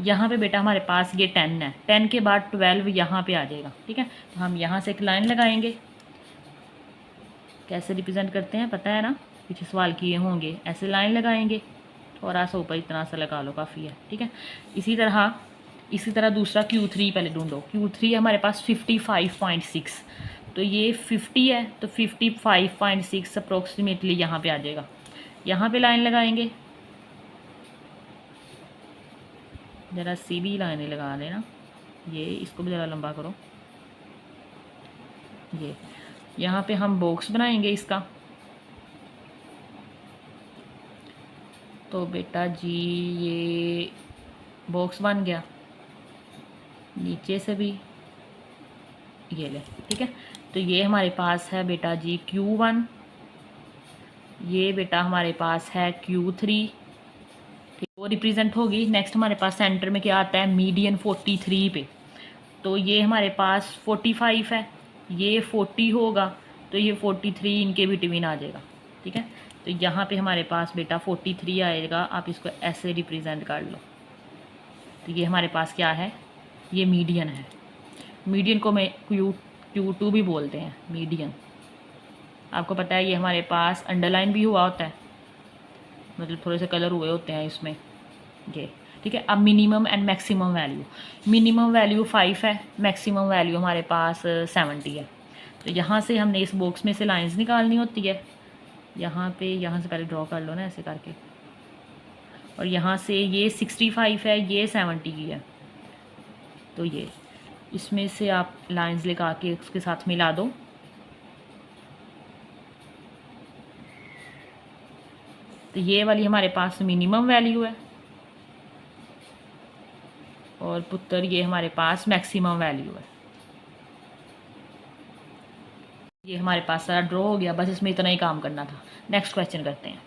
यहाँ पे बेटा हमारे पास ये 10 है, 10 के बाद 12 यहाँ पे आ जाएगा। ठीक है, तो हम यहाँ से एक लाइन लगाएंगे, कैसे रिप्रेजेंट करते हैं पता है ना, पीछे सवाल किए होंगे। ऐसे लाइन लगाएंगे, थोड़ा सा ऊपर इतना सा लगा लो, काफ़ी है, ठीक है। इसी तरह दूसरा Q3 पहले ढूंढो। Q3 हमारे पास 55.6, तो ये 50 है तो 55.6 अप्रोक्सीमेटली यहाँ पे आ जाएगा। यहाँ पे लाइन लगाएंगे, ज़रा सीधी लाइन लगा लेना, ये इसको भी ज़रा लंबा करो। ये यहाँ पे हम बॉक्स बनाएंगे इसका, तो बेटा जी ये बॉक्स बन गया, नीचे से भी ये ले, ठीक है। तो ये हमारे पास है बेटा जी Q1, ये बेटा हमारे पास है Q3, ठीक, वो रिप्रेजेंट होगी। नेक्स्ट हमारे पास सेंटर में क्या आता है, मीडियन 43 पे, तो ये हमारे पास 45 है, ये 40 होगा, तो ये 43 इनके बिटवीन आ जाएगा, ठीक है। तो यहाँ पे हमारे पास बेटा 43 आएगा, आप इसको ऐसे रिप्रेजेंट कर लो। तो ये हमारे पास क्या है, ये मीडियन है। मीडियन को मैं Q2 भी बोलते हैं, मीडियन। आपको पता है ये हमारे पास अंडरलाइन भी हुआ होता है, मतलब थोड़े से कलर हुए होते हैं इसमें, ये, ठीक है। अब minimum and maximum value, minimum value 5 है, मैक्सिमम वैल्यू हमारे पास 70 है। तो यहाँ से हमने इस बॉक्स में से लाइंस निकालनी होती है। यहाँ पे, यहाँ से पहले ड्रॉ कर लो ना ऐसे करके, और यहाँ से ये 65 है, ये 70 की है, तो ये इसमें से आप लाइंस लगा के उसके साथ मिला दो। तो ये वाली हमारे पास मिनिमम वैल्यू है, और पुत्र ये हमारे पास मैक्सिमम वैल्यू है। ये हमारे पास सारा ड्रॉ हो गया, बस इसमें इतना ही काम करना था। नेक्स्ट क्वेश्चन करते हैं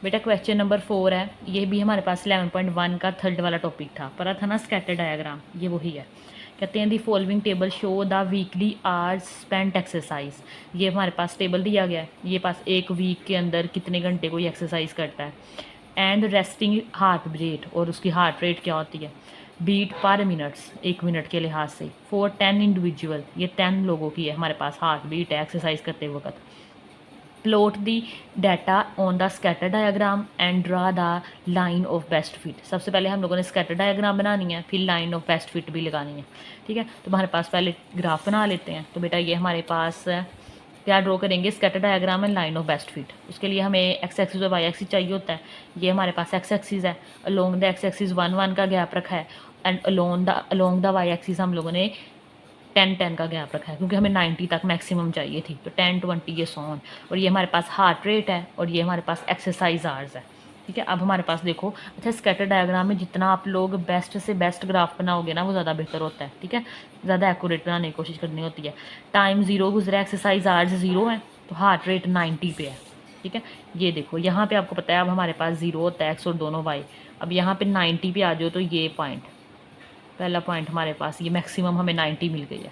बेटा। क्वेश्चन नंबर 4 है, ये भी हमारे पास 11.1 का थर्ड वाला टॉपिक था, पता था ना, स्कैटर डायग्राम, ये वही है। कहते हैं the following table show the weekly hours spent exercise. ये हमारे पास टेबल दिया गया है, ये पास एक वीक के अंदर कितने घंटे कोई एक्सरसाइज करता है, एंड रेस्टिंग हार्ट रेट, और उसकी हार्ट रेट क्या होती है, बीट पर मिनट्स, 1 मिनट के लिहाज से, फॉर 10 इंडिविजुअल, ये 10 लोगों की है हमारे पास हार्ट बीट है एक्सरसाइज करते वक्त। Plot the data on the scatter diagram and draw the line of best fit. सबसे पहले हम लोगों ने स्कैटर डायग्राम बनानी है, फिर लाइन ऑफ बेस्ट फिट भी लगानी है, ठीक है। तो हमारे पास पहले ग्राफ बना लेते हैं। तो बेटा ये हमारे पास क्या ड्रॉ करेंगे, scatter diagram and line of best fit. उसके लिए हमें एक्स एक्सिस और वाई एक्सिस चाहिए होता है। ये हमारे पास एक्स एक्सिस है, अलोंग द एक्स एक्सिस 1 का गैप रखा है, and along the Y axis हम लोगों ने 10 का गैप रखा है, क्योंकि हमें 90 तक मैक्सिमम चाहिए थी, तो 10 20 ये सॉन। और ये हमारे पास हार्ट रेट है, और ये हमारे पास एक्सरसाइज आवर्स है, ठीक है। अब हमारे पास देखो, अच्छा स्कैटर डायग्राम में जितना आप लोग बेस्ट से बेस्ट ग्राफ बनाओगे ना, वो ज़्यादा बेहतर होता है, ठीक है, ज़्यादा एक्यूरेट बनाने की कोशिश करनी होती है। टाइम 0 गुजरा, एक्सरसाइज आवर्स 0 है, तो हार्ट रेट 90 पे है, ठीक है। ये देखो यहाँ पे आपको पता है अब हमारे पास 0 होता है, एक्स और दोनों वाई। अब यहाँ पे 90 पे आ जाओ, तो ये पॉइंट, पहला पॉइंट हमारे पास ये मैक्सिमम हमें 90 मिल गई है।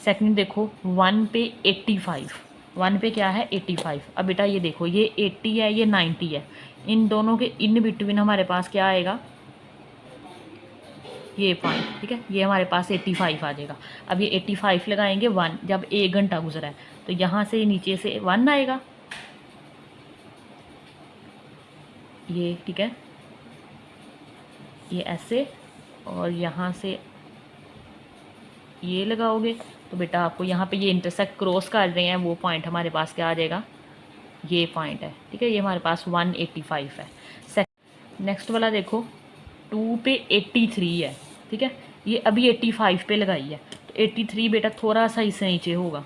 सेकंड देखो 1 पे 85, 1 पे क्या है 85। अब बेटा ये देखो, ये 80 है, ये 90 है, इन दोनों के इन बिटवीन हमारे पास क्या आएगा, ये पॉइंट, ठीक है। ये हमारे पास 85 आ जाएगा। अब ये 85 लगाएंगे 1, जब 1 घंटा गुजरा है, तो यहाँ से नीचे से 1 आएगा, ये, ठीक है, ये ऐसे, और यहाँ से ये लगाओगे, तो बेटा आपको यहाँ पे ये इंटरसेक्ट क्रॉस कर रहे हैं, वो पॉइंट हमारे पास क्या आ जाएगा, ये पॉइंट है, ठीक है। ये हमारे पास 185 है। नेक्स्ट वाला देखो 2 पे 83 है, ठीक है, ये अभी 85 पे लगाई है, तो 83 बेटा थोड़ा सा इससे नीचे होगा,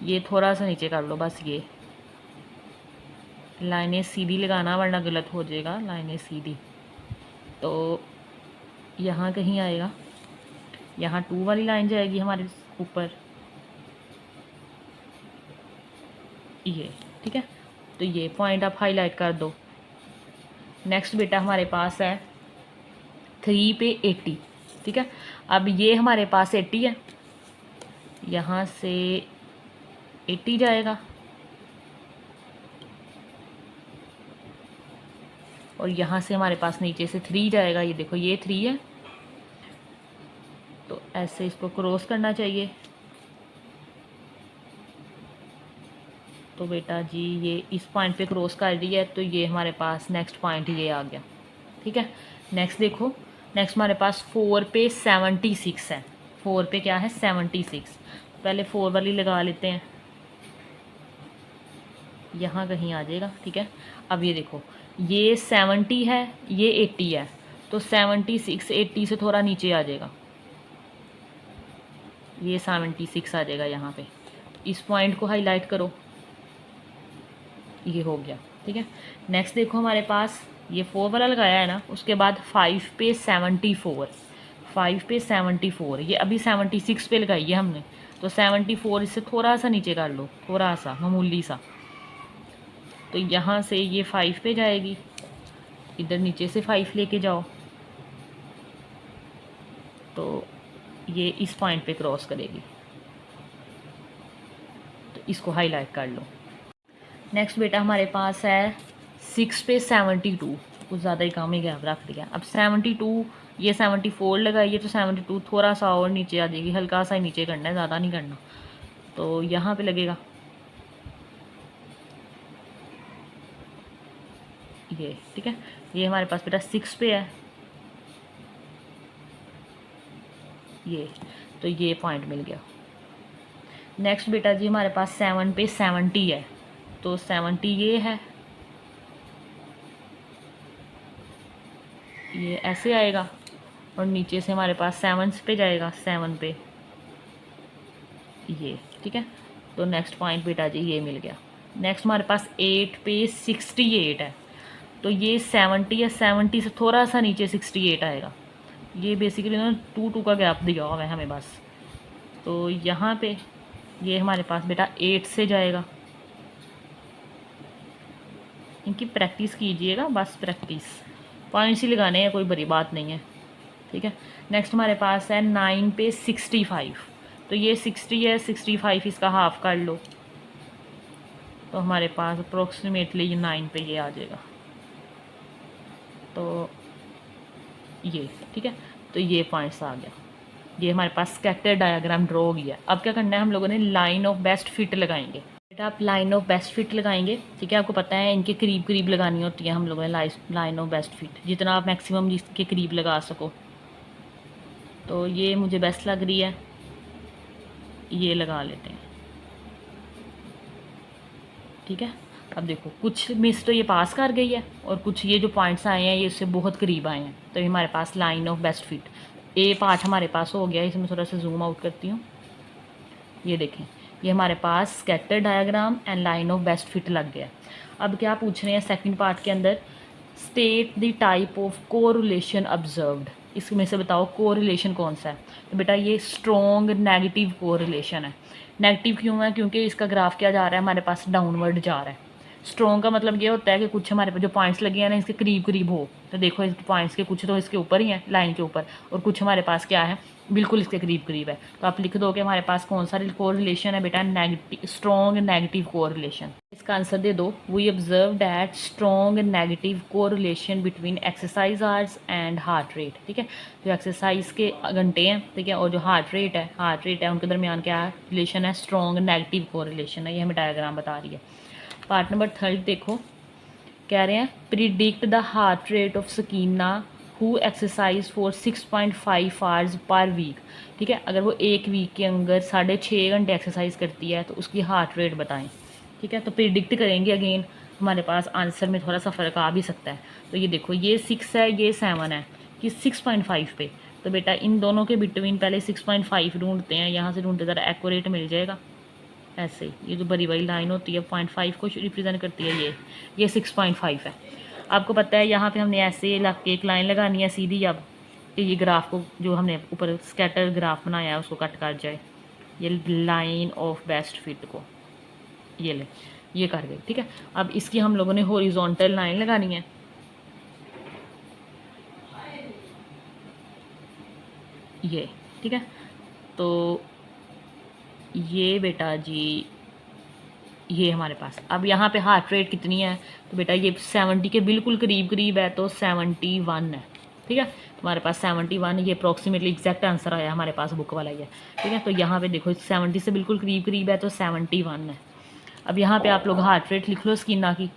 ये थोड़ा सा नीचे कर लो बस। ये लाइनें सीधी लगाना वरना गलत हो जाएगा, लाइनें सीधी, तो यहाँ कहीं आएगा, यहाँ 2 वाली लाइन जाएगी हमारे ऊपर, ये, ठीक है। तो ये पॉइंट आप हाईलाइट कर दो। नेक्स्ट बेटा हमारे पास है 3 पे 80, ठीक है। अब ये हमारे पास 80 है, यहाँ से 80 जाएगा, और यहाँ से हमारे पास नीचे से 3 जाएगा, ये देखो ये 3 है, तो ऐसे इसको क्रॉस करना चाहिए, तो बेटा जी ये इस पॉइंट पे क्रॉस कर रही है, तो ये हमारे पास नेक्स्ट पॉइंट ये आ गया। ठीक है, नेक्स्ट देखो, नेक्स्ट हमारे पास 4 पे 76 है। 4 पे क्या है 76, पहले 4 वाली लगा लेते हैं, यहाँ कहीं आ जाएगा। ठीक है, अब ये देखो ये 70 है, ये 80 है, तो 76 80 से थोड़ा नीचे आ जाएगा, ये 76 आ जाएगा यहाँ पे। इस पॉइंट को हाईलाइट करो, ये हो गया। ठीक है, नेक्स्ट देखो हमारे पास ये 4 वाला लगाया है ना, उसके बाद 5 पे 74, 5 पे 74, ये अभी 76 पे लगाई है हमने, तो 74 इससे थोड़ा सा नीचे कर लो, थोड़ा सा मामूली सा, तो यहाँ से ये 5 पे जाएगी, इधर नीचे से 5 लेके जाओ, तो ये इस पॉइंट पे क्रॉस करेगी, तो इसको हाईलाइट कर लो। नेक्स्ट बेटा हमारे पास है 6 पे 72, कुछ ज़्यादा ही काम ही गैप रख दिया। अब 72, ये 74 लगाइए, तो 72 थोड़ा सा और नीचे आ जाएगी, हल्का सा ही नीचे करना है, ज़्यादा नहीं करना, तो यहाँ पे लगेगा ये। ठीक है, ये हमारे पास बेटा 6 पे है ये, तो ये पॉइंट मिल गया। नेक्स्ट बेटा जी हमारे पास 7 पे 70 है, तो 70 ये है, ये ऐसे आएगा, और नीचे से हमारे पास 7 पे जाएगा, 7 पे ये। ठीक है, तो नेक्स्ट पॉइंट बेटा जी ये मिल गया। नेक्स्ट हमारे पास 8 पे 68 है, तो ये 70 है, 70 से थोड़ा सा नीचे 68 आएगा, ये बेसिकली ना 2 का गैप दिया हुआ है हमें बस, तो यहाँ पे ये हमारे पास बेटा 8 से जाएगा। इनकी प्रैक्टिस कीजिएगा, बस प्रैक्टिस, पॉइंट्स ही लगाने हैं, कोई बड़ी बात नहीं है। ठीक है, नेक्स्ट हमारे पास है 9 पे 65, तो ये 60 है, 65 इसका हाफ कर लो, तो हमारे पास अप्रोक्सीमेटली ये 9 पे ये आ जाएगा, तो ये। ठीक है, तो ये पॉइंट्स आ गया, ये हमारे पास स्कैटर डायग्राम ड्रॉ हो गया। अब क्या करना है, हम लोगों ने लाइन ऑफ बेस्ट फिट लगाएंगे। बेटा आप लाइन ऑफ बेस्ट फिट लगाएंगे, ठीक है, आपको पता है इनके करीब करीब लगानी होती है हम लोगों ने लाइन ऑफ बेस्ट फिट, जितना आप मैक्सिमम जिसके करीब लगा सको। तो ये मुझे बेस्ट लग रही है, ये लगा लेते हैं। ठीक है, अब देखो कुछ मिस तो ये पास कर गई है, और कुछ ये जो पॉइंट्स आए हैं ये इससे बहुत करीब आए हैं, तो ये हमारे पास line of best fit a part हमारे पास हो गया। इसमें थोड़ा सा जूम आउट करती हूँ, ये देखें, ये हमारे पास scatter diagram and line of best fit लग गया। अब क्या पूछ रहे हैं सेकंड पार्ट के अंदर, state the type of correlation observed, इसमें से बताओ कोरिलेशन कौन सा है। तो बेटा ये स्ट्रॉन्ग नेगेटिव कोरिलेशन है। नेगेटिव क्यों है, क्योंकि इसका ग्राफ क्या जा रहा है हमारे पास, डाउनवर्ड जा रहा है। स्ट्रॉन्ग का मतलब ये होता है कि कुछ हमारे पास जो पॉइंट्स लगे हैं ना इसके करीब करीब हो, तो देखो इसके पॉइंट्स के कुछ तो इसके ऊपर ही हैं लाइन के ऊपर, और कुछ हमारे पास क्या है बिल्कुल इसके करीब करीब है। तो आप लिख दो कि हमारे पास कौन सा कोरिलेशन है बेटा, नेगेटिव, स्ट्रॉन्ग नेगेटिव कोरिलेशन। इसका आंसर दे दो, we observe that strong negative correlation between exercise hours and heart rate. ठीक है, जो एक्सरसाइज के घंटे हैं, ठीक है, और जो हार्ट रेट है उनके दरमियान क्या रिलेशन है, स्ट्रॉन्ग नेगेटिव कोरिलेशन है। ये हमें डायग्राम बता रही है। पार्ट नंबर 3 देखो, कह रहे हैं predict the heart rate of Sakina who exercise for 6.5 hours per week. ठीक है, अगर वो एक वीक के अंदर 6.5 घंटे एक्सरसाइज करती है तो उसकी हार्ट रेट बताएं। ठीक है, तो प्रिडिक्ट करेंगे, अगेन हमारे पास आंसर में थोड़ा सा फ़र्क आ भी सकता है। तो ये देखो ये 6 है, ये 7 है, कि 6.5 पे, तो बेटा इन दोनों के बिटवीन पहले 6.5 ढूंढते हैं, यहाँ से ढूंढते ज़रा एक्यूरेट मिल जाएगा। ऐसे ये जो बड़ी बड़ी लाइन होती है 0.5 को रिप्रेजेंट करती है, ये 6.5 है। आपको पता है यहाँ पे हमने ऐसे लग के एक लाइन लगानी है सीधी, अब ये ग्राफ को जो हमने ऊपर स्कैटर ग्राफ बनाया है उसको कट कर जाए, ये लाइन ऑफ बेस्ट फिट को ये ले, ये कर गए। ठीक है, अब इसकी हम लोगों ने हॉरिजॉन्टल लाइन लगानी है, ये। ठीक है, तो ये बेटा जी ये हमारे पास, अब यहाँ पे हार्ट रेट कितनी है, तो बेटा ये 70 के बिल्कुल करीब करीब है, तो 71 है। ठीक है, हमारे पास 71, ये अप्रॉक्सीमेटली एग्जैक्ट आंसर आया हमारे पास, बुक वाला ही है। ठीक है, तो यहाँ पे देखो 70 से बिल्कुल करीब करीब है, तो 71 है। अब यहाँ पे आप लोग हार्ट रेट लिख लो स्कीना की।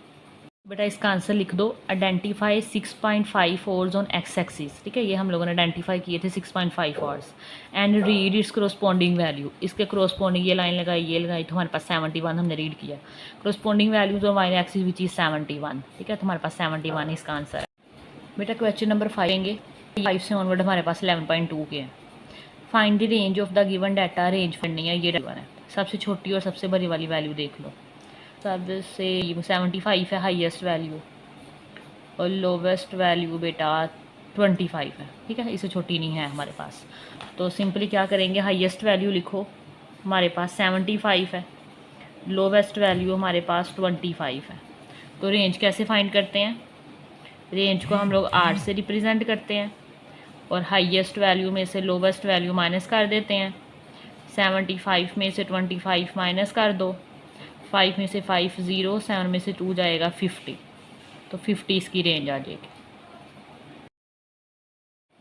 बेटा इसका आंसर लिख दो, identify 6.5 horse on x axis. ठीक है, ये हम लोगों ने आइडेंटिफाई किए थे 6.5 horse and read it's corresponding value. इसके क्रोस्पॉन्डिंग ये लाइन लगाई, ये लगाई, तो हमारे पास 71 हमने रीड किया। Corresponding values on Y axis which is 71। ठीक है, तो हमारे पास 71 इसका आंसर है। बेटा क्वेश्चन नंबर 5 लेंगे, 5 से ऑनवर्ड हमारे पास 11.2 के हैं। Find the range of the given data. Range funding है, ये गिवन है। सबसे छोटी और सबसे बड़ी वाली वैल्यू देख लो। सबसे 75 है हाईएस्ट वैल्यू और लोवेस्ट वैल्यू बेटा 25 है। ठीक है, इससे छोटी नहीं है हमारे पास। तो सिंपली क्या करेंगे, हाईएस्ट वैल्यू लिखो, हमारे पास 75 है, लोवेस्ट वैल्यू हमारे पास 25 है। तो रेंज कैसे फाइंड करते हैं, रेंज को हम लोग 8 से रिप्रेजेंट करते हैं और हाईएस्ट वैल्यू में से लोवेस्ट वैल्यू माइनस कर देते हैं। 75 में से 25 माइनस कर दो, 5 में से 5 0, 7 में से 2 जाएगा 50, तो 50 इसकी रेंज आ जाएगी।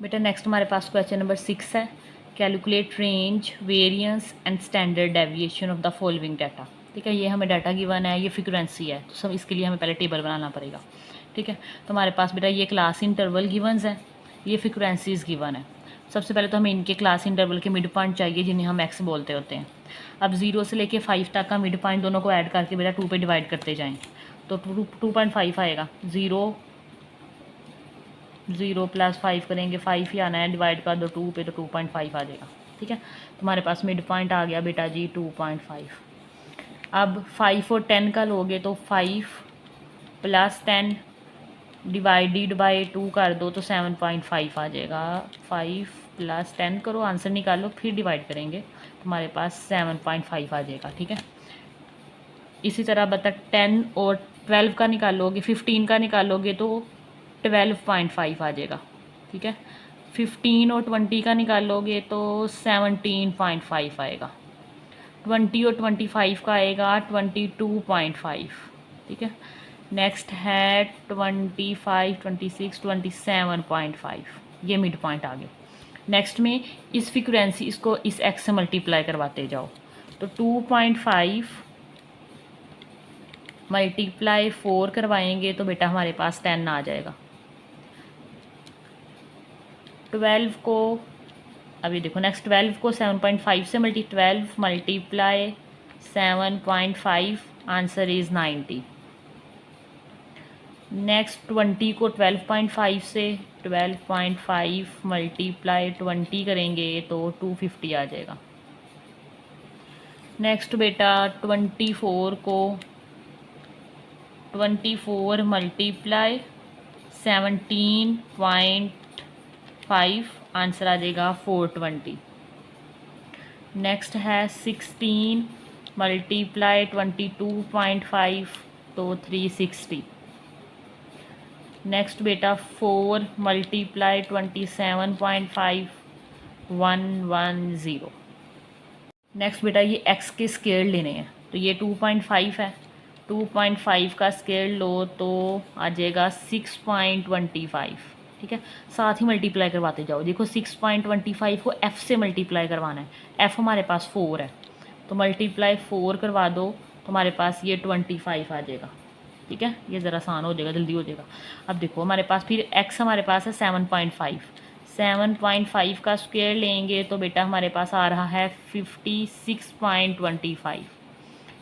बेटा नेक्स्ट हमारे पास क्वेश्चन नंबर 6 है, calculate range variance and standard deviation of the following data. ठीक है, ये हमें डाटा गिवन है, ये फ्रीक्वेंसी है, तो सब इसके लिए हमें पहले टेबल बनाना पड़ेगा। ठीक है, तो हमारे पास बेटा ये क्लास इंटरवल गिवन्स हैं, ये फ्रीक्वेंसीज गिवन है। सबसे पहले तो हमें इनके क्लास इंटरवल के मिड पॉइंट चाहिए, जिन्हें हम एक्स बोलते होते हैं। अब 0 से लेके 5 तक का मिड पॉइंट दोनों को ऐड करके बेटा 2 पे डिवाइड करते जाएँ, तो 2.5 आएगा। 0 + 5 करेंगे, 5 ही आना है, डिवाइड कर दो 2 पे तो 2.5 आ जाएगा। ठीक है, तो हमारे पास मिड पॉइंट आ गया बेटा जी 2.5। अब 5 और 10 का लोगे तो 5 + 10 डिवाइडेड बाय 2 कर दो तो 7.5 आ जाएगा। 5 + 10 करो, आंसर निकालो, फिर डिवाइड करेंगे तो हमारे पास 7.5 आ जाएगा। ठीक है, इसी तरह बता 10 और 12 का निकालोगे, 15 का निकालोगे तो 12.5 आ जाएगा। ठीक है, 15 और 20 का निकालोगे तो 17.5 आएगा। 20 और 25 का आएगा 22.5। ठीक है, नेक्स्ट है 25, 26, 27.5, ये मिड पॉइंट आ गया। नेक्स्ट में इस फ्रीक्वेंसी इसको इस एक्स से मल्टीप्लाई करवाते जाओ, तो 2.5 × 4 करवाएंगे तो बेटा हमारे पास 10 आ जाएगा। 12 को अभी देखो, नेक्स्ट 12 को 7.5 से 12 × 7.5, आंसर इज़ 90। नेक्स्ट 20 को 12.5 से 12.5 × 20 करेंगे तो 250 आ जाएगा। नेक्स्ट बेटा 24 को 24 × 17.5, आंसर आ जाएगा 420। नेक्स्ट है 16 × 22.5 तो 360। नेक्स्ट बेटा 4 × 27.5 110। नेक्स्ट बेटा ये x के स्केल लेने हैं, तो ये 2.5 है, 2.5 का स्केल लो तो आ जाएगा 6.25। ठीक है, साथ ही मल्टीप्लाई करवाते जाओ। देखो 6.25 को f से मल्टीप्लाई करवाना है, f हमारे पास 4 है, तो मल्टीप्लाई 4 करवा दो तो हमारे पास ये 25 आ जाएगा। ठीक है, ये ज़रा आसान हो जाएगा, जल्दी हो जाएगा। अब देखो हमारे पास फिर x हमारे पास है 7.5, 7.5 का स्क्वायर लेंगे तो बेटा हमारे पास आ रहा है 56.25।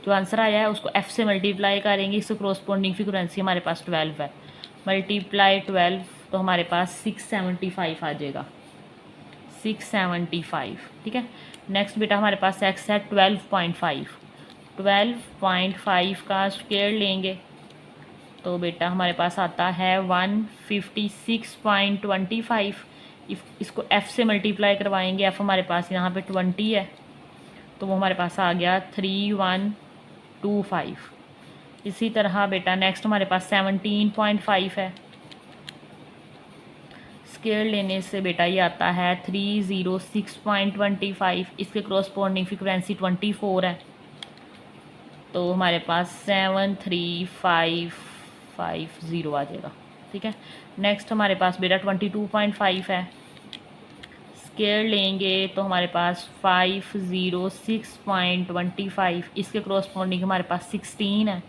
जो आंसर आया है उसको f से मल्टीप्लाई करेंगे, इससे क्रोस्पॉन्डिंग फ्रीक्वेंसी हमारे पास 12 है, मल्टीप्लाई 12 तो हमारे पास 675 आ जाएगा, 675। ठीक है, नेक्स्ट बेटा हमारे पास x है 12.5, 12.5 का स्क्वायर लेंगे तो बेटा हमारे पास आता है 156.25। इसको f से मल्टीप्लाई करवाएंगे, f हमारे पास यहाँ पे 20 है तो वो हमारे पास आ गया 3125। इसी तरह बेटा नेक्स्ट हमारे पास 17.5 है, स्क्वायर लेने से बेटा ये आता है 306.25। इसके क्रॉसपोंडिंग फ्रीक्वेंसी 24 है तो हमारे पास 73550 आ जाएगा। ठीक है, नेक्स्ट हमारे पास बेटा 22.5 है, स्क्वायर लेंगे तो हमारे पास 506.25, इसके क्रॉसपोंडिंग हमारे पास 16 है,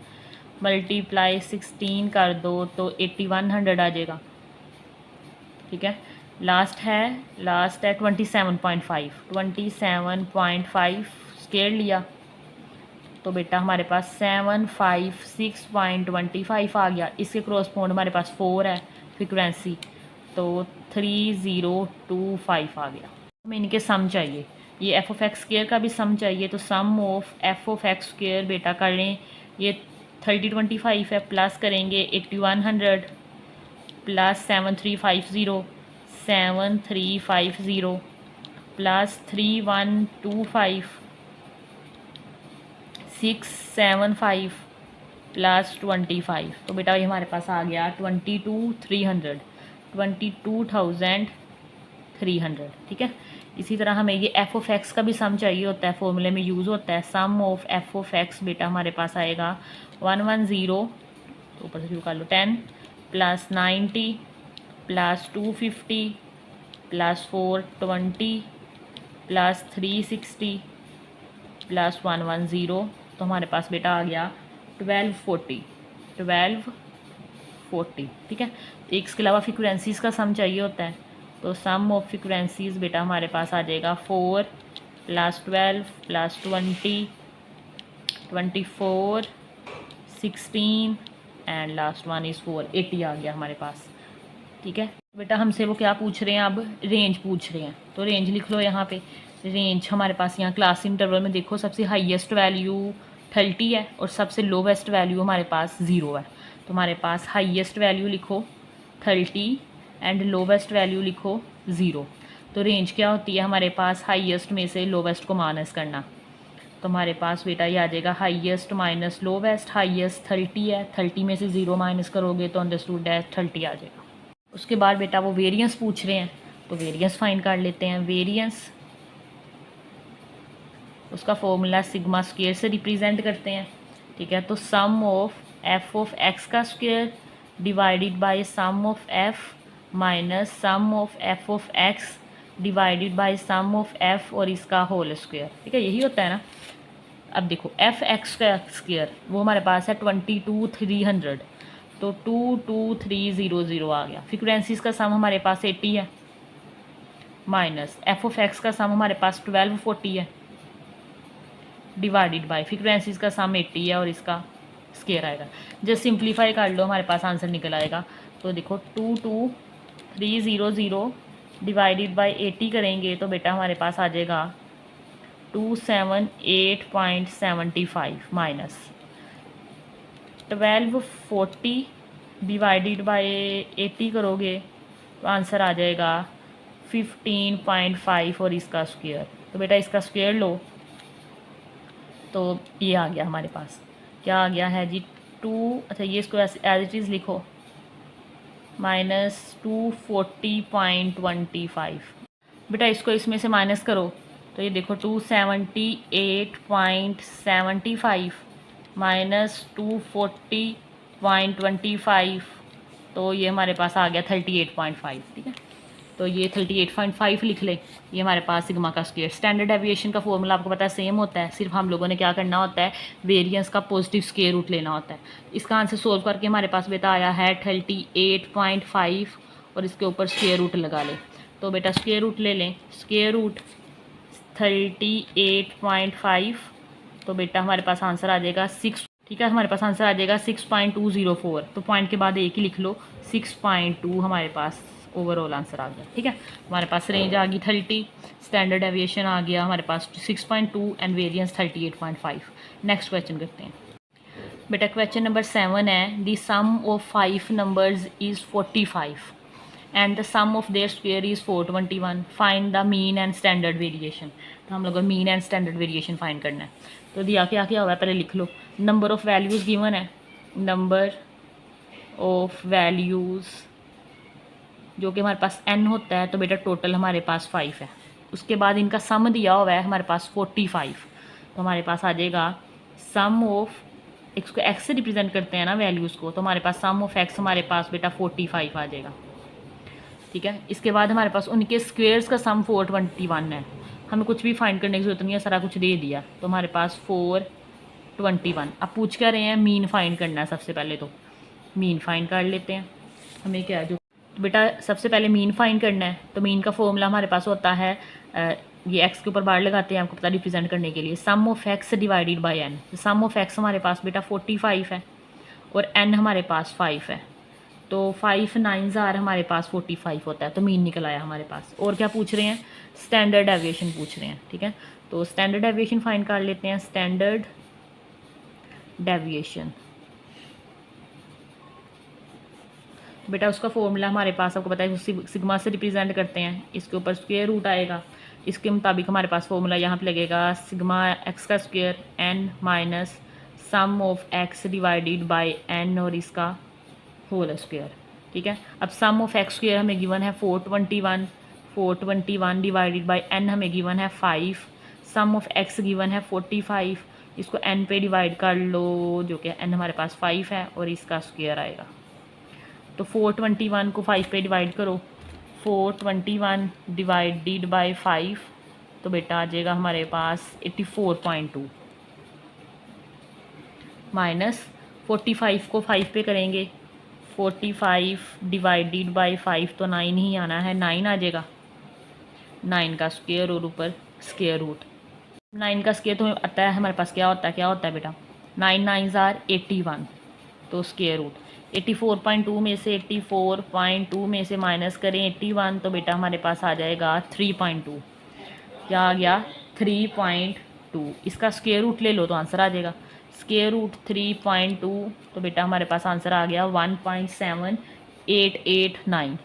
मल्टीप्लाई 16 कर दो तो 8100 आ जाएगा। ठीक है, लास्ट है 27.5, 27.5 स्क्वायर लिया तो बेटा हमारे पास 756.25 आ गया। इसके क्रॉसपोंड हमारे पास 4 है फ्रीक्वेंसी, तो 3025 आ गया। हमें इनके सम चाहिए, ये एफ ऑफ एक्स स्क्वायर का भी सम चाहिए, तो sum of F of X square बेटा कर लें, ये 3025 है, प्लस करेंगे 8100 प्लस 7350 प्लस 3125 675 प्लस 25, तो बेटा ये हमारे पास आ गया 22,300। ठीक है, इसी तरह हमें ये एफ ऑफ एक्स का भी सम चाहिए होता है, फॉर्मूले में यूज़ होता है। सम ऑफ एफ ऑफ एक्स बेटा हमारे पास आएगा 110, तो ऊपर से शुरू कर लो, 10 plus 90 plus 250 plus 420 plus 360 plus 110, तो हमारे पास बेटा आ गया 1240। ठीक है, इसके अलावा फ्रिक्वेंसीज़ का सम चाहिए होता है, तो सम ऑफ फ्रिक्वेंसीज़ बेटा हमारे पास आ जाएगा 4 plus 12 plus 20 24 16 and last one is 4, 80 आ गया हमारे पास। ठीक है बेटा, हमसे वो क्या पूछ रहे हैं, अब रेंज पूछ रहे हैं, तो रेंज लिख लो यहाँ पे। रेंज हमारे पास यहाँ क्लास इंटरवल में देखो, सबसे हाईएस्ट वैल्यू 30 है और सबसे लोवेस्ट वैल्यू हमारे पास 0 है, तो हमारे पास हाईएस्ट वैल्यू लिखो 30 एंड लोवेस्ट वैल्यू लिखो 0। तो रेंज क्या होती है हमारे पास, हाईएस्ट में से लोवेस्ट को माइनस करना, तो हमारे पास बेटा ये आ जाएगा हाईएस्ट माइनस लोवेस्ट। हाईएस्ट 30 है, 30 में से 0 माइनस करोगे तो अंडरस्टूड है 30 आ जाएगा। उसके बाद बेटा वो वेरिएंस पूछ रहे हैं, तो वेरिएंस फाइंड कर लेते हैं। वेरिएंस उसका फॉर्मूला सिग्मा स्क्वायर से रिप्रेजेंट करते हैं। ठीक है, तो sum of F of X का square divided by sum of F minus sum of F of X divided by sum of F और इसका होल स्क्वायर। ठीक है, यही होता है ना। अब देखो एफ एक्स का स्क्वायर वो हमारे पास है 22,300, तो 22300 आ गया। फ्रीक्वेंसीज़ का सम हमारे पास 80 है, माइनस एफ ऑफ एक्स का सम हमारे पास 1240 है, डिवाइडेड बाय फ्रीक्वेंसीज़ का सम 80 है और इसका स्क्वायर आएगा। जस्ट सिंप्लीफाई कर लो, हमारे पास आंसर निकल आएगा। तो देखो 22300 डिवाइडेड बाय 80 करेंगे तो बेटा हमारे पास आ जाएगा 278.75 माइनस 1240 डिवाइडेड बाय 80 करोगे तो आंसर आ जाएगा 15.5 और इसका स्क्वायर। तो बेटा इसका स्क्वायर लो तो ये आ गया हमारे पास, क्या आ गया है जी 2, अच्छा ये इसको एज इट इज़ लिखो, माइनस 240.25। बेटा इसको इसमें से माइनस करो तो ये देखो 278.75 माइनस 240.25, तो ये हमारे पास आ गया 38.5। ठीक है, तो ये 38.5 लिख ले, ये हमारे पास सिग्मा का स्क्वायर। स्टैंडर्ड डेविएशन का फॉर्मूला आपको पता है सेम होता है, सिर्फ हम लोगों ने क्या करना होता है, वेरिएंस का पॉजिटिव स्क्वायर रूट लेना होता है। इसका आंसर सोल्व करके हमारे पास बेटा आया है 38.5 और इसके ऊपर स्क्वायर रूट लगा ले, तो बेटा स्क्वायर रूट ले लें, स्क्वायर रूट 38.5, तो बेटा हमारे पास आंसर आ जाएगा 6। ठीक है, हमारे पास आंसर आ जाएगा 6.204, तो पॉइंट के बाद एक ही लिख लो, 6.2 हमारे पास ओवरऑल आंसर आ गया। ठीक है, हमारे पास रेंज आ गई 30, स्टैंडर्ड डेविएशन आ गया हमारे पास 6.2 एंड वेरिएंस 38.5। नेक्स्ट क्वेश्चन करते हैं बेटा। क्वेश्चन नंबर 7 है, the sum of 5 numbers is 45 and the sum of their square is 421, find the mean and standard variation. तो हम लोग को mean and standard variation find करना है, तो दिया क्या क्या हुआ है पहले लिख लो। नंबर ऑफ़ वैल्यूज़ गिवन है, नंबर ऑफ वैल्यूज़ जो कि हमारे पास n होता है, तो बेटा टोटल हमारे पास 5 है। उसके बाद इनका सम दिया हुआ है हमारे पास 45, तो हमारे पास आ जाएगा सम ऑफ, इसको x से रिप्रेजेंट करते हैं ना वैल्यूज़ को, तो हमारे पास सम ऑफ x हमारे पास बेटा 45 आ जाएगा। ठीक है। इसके बाद हमारे पास उनके स्क्वेयर्स का सम 421 है, हमें कुछ भी फाइंड करने की जरूरत नहीं है, सारा कुछ दे दिया। तो हमारे पास 421। अब पूछ क्या रहे हैं, मीन फाइंड करना है। सबसे पहले तो मीन फाइंड कर लेते हैं। हमें क्या जो तो बेटा सबसे पहले मीन फाइंड करना है, तो मीन का फॉर्मूला हमारे पास होता है ये एक्स के ऊपर बार लगाते हैं, आपको पता रिप्रेजेंट करने के लिए, sum of X divided by N. Sum of X हमारे पास बेटा 45 है और एन हमारे पास 5 है, तो 5 9 जार हमारे पास 45 होता है, तो मीन निकल आया हमारे पास। और क्या पूछ रहे हैं, स्टैंडर्ड डेविएशन पूछ रहे हैं। ठीक है, तो स्टैंडर्ड डेविएशन फाइंड कर लेते हैं। स्टैंडर्ड डेविएशन बेटा उसका फॉर्मूला हमारे पास आपको पता है, सिग्मा से रिप्रेजेंट करते हैं, इसके ऊपर स्क्वायर रूट आएगा। इसके मुताबिक हमारे पास फॉर्मूला यहाँ पे लगेगा सिग्मा एक्स का square N minus sum of X divided by N और इसका होल स्क्वायर। ठीक है, अब सम ऑफ एक्स स्क्वायर हमें गिवन है 421, 421 डिवाइडेड बाय एन हमें गिवन है 5, सम ऑफ एक्स गिवन है 45, इसको एन पे डिवाइड कर लो, जो कि एन हमारे पास 5 है और इसका स्क्वायर आएगा। तो 421 को 5 पे डिवाइड करो, 421 डिवाइडेड बाय 5, तो बेटा आ जाएगा हमारे पास 84.2 माइनस 45 को 5 पे करेंगे, 45 डिवाइडेड बाय 5 तो 9 ही आना है, 9 आ जाएगा, 9 का स्क्वायर और ऊपर स्क्वायर रूट। 9 का स्क्वायर तो आता है हमारे पास, क्या होता है बेटा 9 9 जार 81, तो स्क्वायर रूट 84.2 में से 84.2 में से माइनस करें 81, तो बेटा हमारे पास आ जाएगा 3.2। क्या आ गया 3.2। इसका स्क्वायर रूट ले लो तो आंसर आ जाएगा, स्क्वायर रूट 3.2, तो बेटा हमारे पास आंसर आ गया 1.7889।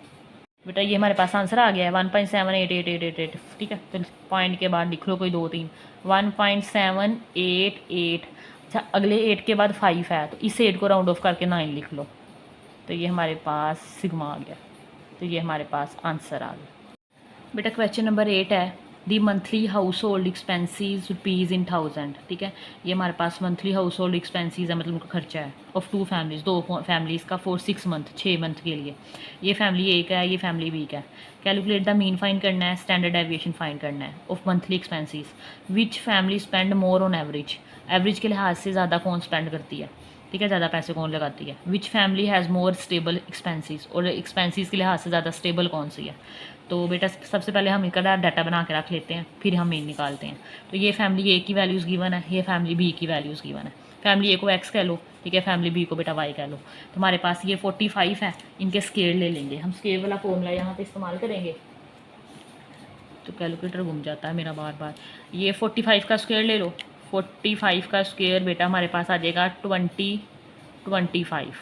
बेटा ये हमारे पास आंसर आ गया है 1.788888। ठीक है, तो पॉइंट के बाद लिख लो कोई 2 3, 1.788। अच्छा, अगले 8 के बाद 5 है, तो इस 8 को राउंड ऑफ करके 9 लिख लो, तो ये हमारे पास सिग्मा आ गया, तो ये हमारे पास आंसर आ गया। बेटा क्वेश्चन नंबर 8 है, the monthly household expenses rupees in 1000। ठीक है, ये हमारे पास मंथली हाउस होल्ड एक्सपेंसिस है, मतलब उनका खर्चा है ऑफ 2 फैमिलीज़, 2 फैमिलीज़ का फॉर 6 मंथ, 6 मंथ के लिए। ये फैमिली एक है, ये फैमिली बी का है। कैलकुलेट द मीन फाइंड करना है, स्टैंडर्ड डेविएशन फाइंड करना है of monthly expenses. Which family spend more on average, average के लिहाज से ज़्यादा कौन स्पेंड करती है, ठीक है, ज़्यादा पैसे कौन लगाती है। विच family has more stable expenses, और एक्सपेंसिस के लिहाज से ज़्यादा स्टेबल कौन सी है। तो बेटा सबसे पहले हम इनका डाटा बना के रख लेते हैं, फिर हम मीन निकालते हैं। तो ये फैमिली ए की वैल्यूज़ गिवन है, ये फैमिली बी की वैल्यूज़ गिवन है। फैमिली ए को एक्स कह लो, ठीक है, फैमिली बी को बेटा वाई कह लो। तो हमारे पास ये 45 है, इनके स्केल ले लेंगे हम, स्केल वाला फॉर्मूला यहाँ पे इस्तेमाल करेंगे। तो कैलकुलेटर घूम जाता है मेरा बार बार। ये 45 का स्क्वायर ले लो, 45 का स्क्वायर बेटा हमारे पास आ जाएगा 25।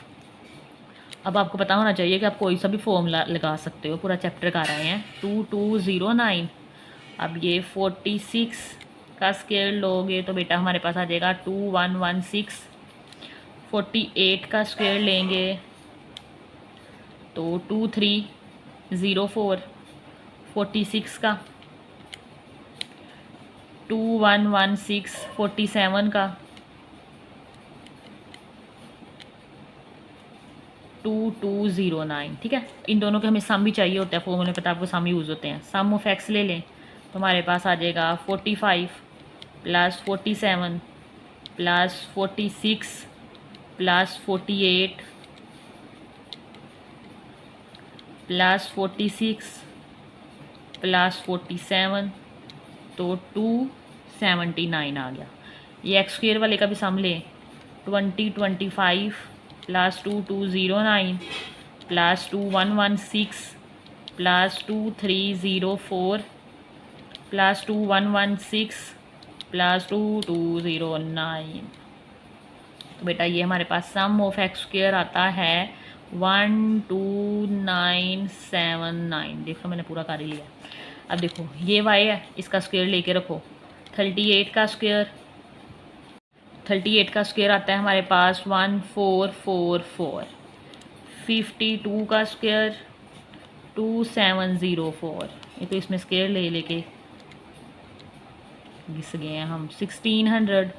अब आपको पता होना चाहिए कि आप कोई सा भी फॉर्मूला लगा सकते हो, पूरा चैप्टर कर रहे हैं। 2209। अब ये 46 का स्क्वायर लोगे तो बेटा हमारे पास आ जाएगा 2116। 48 का स्क्वायर लेंगे तो 2304। 46 का 2116। 47 का 2209। ठीक है, इन दोनों के हमें सम भी चाहिए होता है, फॉर्मूले पता आपको सम यूज़ होते हैं। सम ऑफ एक्स ले लें तो हमारे पास आ जाएगा 45 plus 47 plus 46 plus 48 plus 46 plus 47, तो 279 आ गया। ये एक्स स्क्वेयर वाले का भी सम लें, 2025 plus 2209 plus 2116 plus 2304 plus 2116 plus 2209। तो बेटा ये हमारे पास सम ऑफ एक्स स्क्वेयर आता है 12979। देखो मैंने पूरा कर ही लिया। अब देखो ये वाई है, इसका स्क्वायर लेके रखो। 38 का स्क्वायर, 38 का स्क्वायर आता है हमारे पास 1444। 52 का स्क्वायर 2704। ये तो इसमें स्क्वायर ले लेके घिस गए हैं हम। 1600।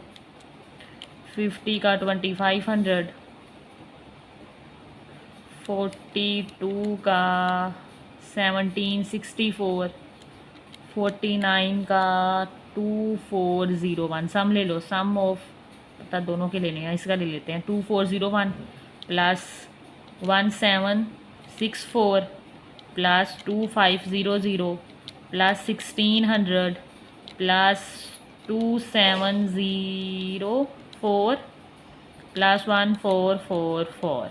50 का 2500। 42 का 1764, 49 का 2401, सम ले लो, सम ऑफ पता दोनों के लेने हैं, इसका ले लेते हैं 2401 plus 1764 plus 2500 plus 1600 plus 2704 plus 1444।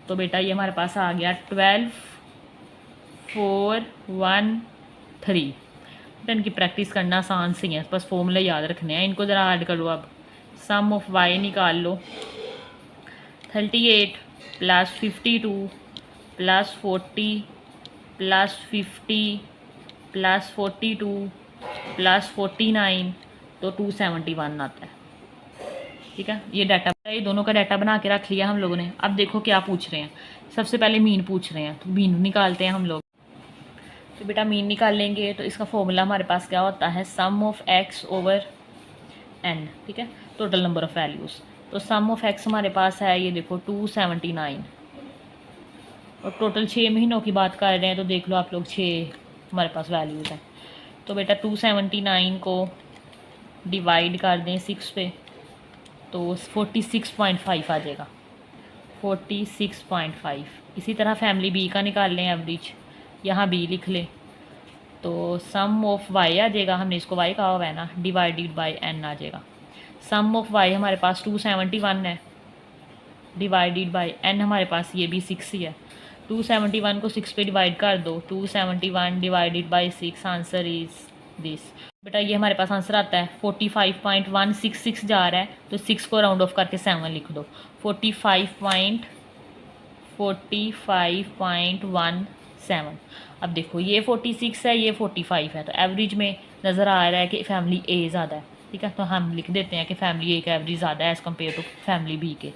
तो बेटा ये हमारे पास आ गया 12413। बेटा इनकी प्रैक्टिस करना आसान सी है, बस फॉर्मूले याद रखने हैं। इनको ज़रा ऐड कर लो। अब सम ऑफ वाई निकाल लो। 38 plus 52 plus 40 plus 50 plus 42 plus 49 तो 271 आता है। ठीक है, ये डाटा, ये दोनों का डाटा बना के रख लिया हम लोगों ने। अब देखो क्या पूछ रहे हैं। सबसे पहले मीन पूछ रहे हैं, तो मीन निकालते हैं हम लोग। तो बेटा मीन निकाल लेंगे तो इसका फॉर्मूला हमारे पास क्या होता है, सम ऑफ एक्स ओवर एन। ठीक है, टोटल नंबर ऑफ वैल्यूज़। तो सम ऑफ एक्स हमारे पास है, ये देखो 279, और टोटल 6 महीनों की बात कर रहे हैं, तो देख लो आप लोग 6 हमारे पास वैल्यूज़ हैं। तो बेटा 279 को डिवाइड कर दें 6 पे, तो 46.5 आ जाएगा, 46.5। इसी तरह फैमिली बी का निकाल लें एवरेज, यहाँ बी लिख लें, तो सम ऑफ वाई आ जाएगा, हमने इसको वाई कहा हुआ है ना, डिवाइडेड बाय एन आ जाएगा। सम ऑफ वाई हमारे पास 271 है, डिवाइडेड बाय एन हमारे पास ये भी 6 ही है। 271 को 6 पे डिवाइड कर दो, 271 divided by 6, answer is this. बेटा ये हमारे पास आंसर आता है 45.166 जा रहा है, तो 6 को राउंड ऑफ करके 7 लिख दो, 45.17। अब देखो ये 46 है, ये 45 है, तो एवरेज में नज़र आ रहा है कि फैमिली ए ज़्यादा है। ठीक है, तो हम लिख देते हैं कि फैमिली ए का एवरेज ज़्यादा है as compare to family B के।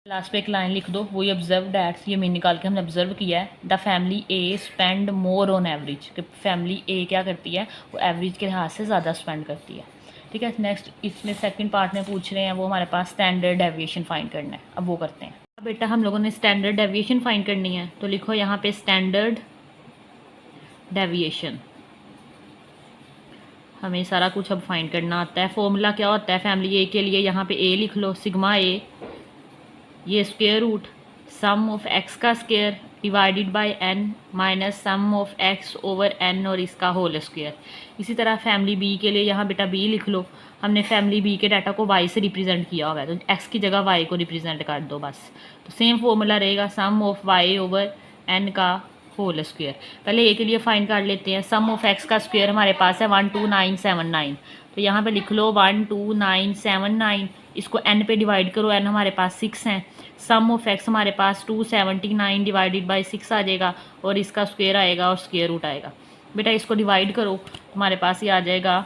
लास्ट पे एक लाइन लिख दो, वो ऑब्जर्व डैट, ये मीन निकाल के हमने ऑब्जर्व किया है, the family A spend more on average, कि फैमिली ए क्या करती है, वो एवरेज के लिहाज से ज़्यादा स्पेंड करती है। ठीक है, नेक्स्ट इसमें सेकंड पार्ट में पूछ रहे हैं, वो हमारे पास स्टैंडर्ड डेविएशन फाइंड करना है। अब वो करते हैं। अब बेटा हम लोगों ने स्टैंडर्ड डेविएशन फाइंड करनी है, तो लिखो यहाँ पे स्टैंडर्ड डेविएशन, हमें सारा कुछ अब फाइंड करना आता है। फॉर्मूला क्या होता है फैमिली ए के लिए, यहाँ पे ए लिख लो, सिग्मा ए, ये square root sum of X का square divided by N minus sum of X over N और इसका होल स्क्वायर। इसी तरह फैमिली बी के लिए यहाँ बेटा बी लिख लो, हमने फैमिली बी के डाटा को वाई से रिप्रेजेंट किया हुआ है, तो एक्स की जगह वाई को रिप्रेजेंट कर दो बस। तो सेम फॉर्मूला रहेगा, सम ऑफ वाई ओवर एन का होल स्क्वायर। पहले ए के लिए फाइंड कर लेते हैं। सम ऑफ एक्स का स्क्वायर हमारे पास है 12979, तो यहाँ पे लिख लो 12979, इसको n पे डिवाइड करो, n हमारे पास 6 हैं। सम ऑफ एक्स हमारे पास 279 डिवाइडेड बाय 6 आ जाएगा, और इसका स्क्वायर आएगा और स्क्वायर रूट आएगा। बेटा इसको डिवाइड करो, हमारे पास ये आ जाएगा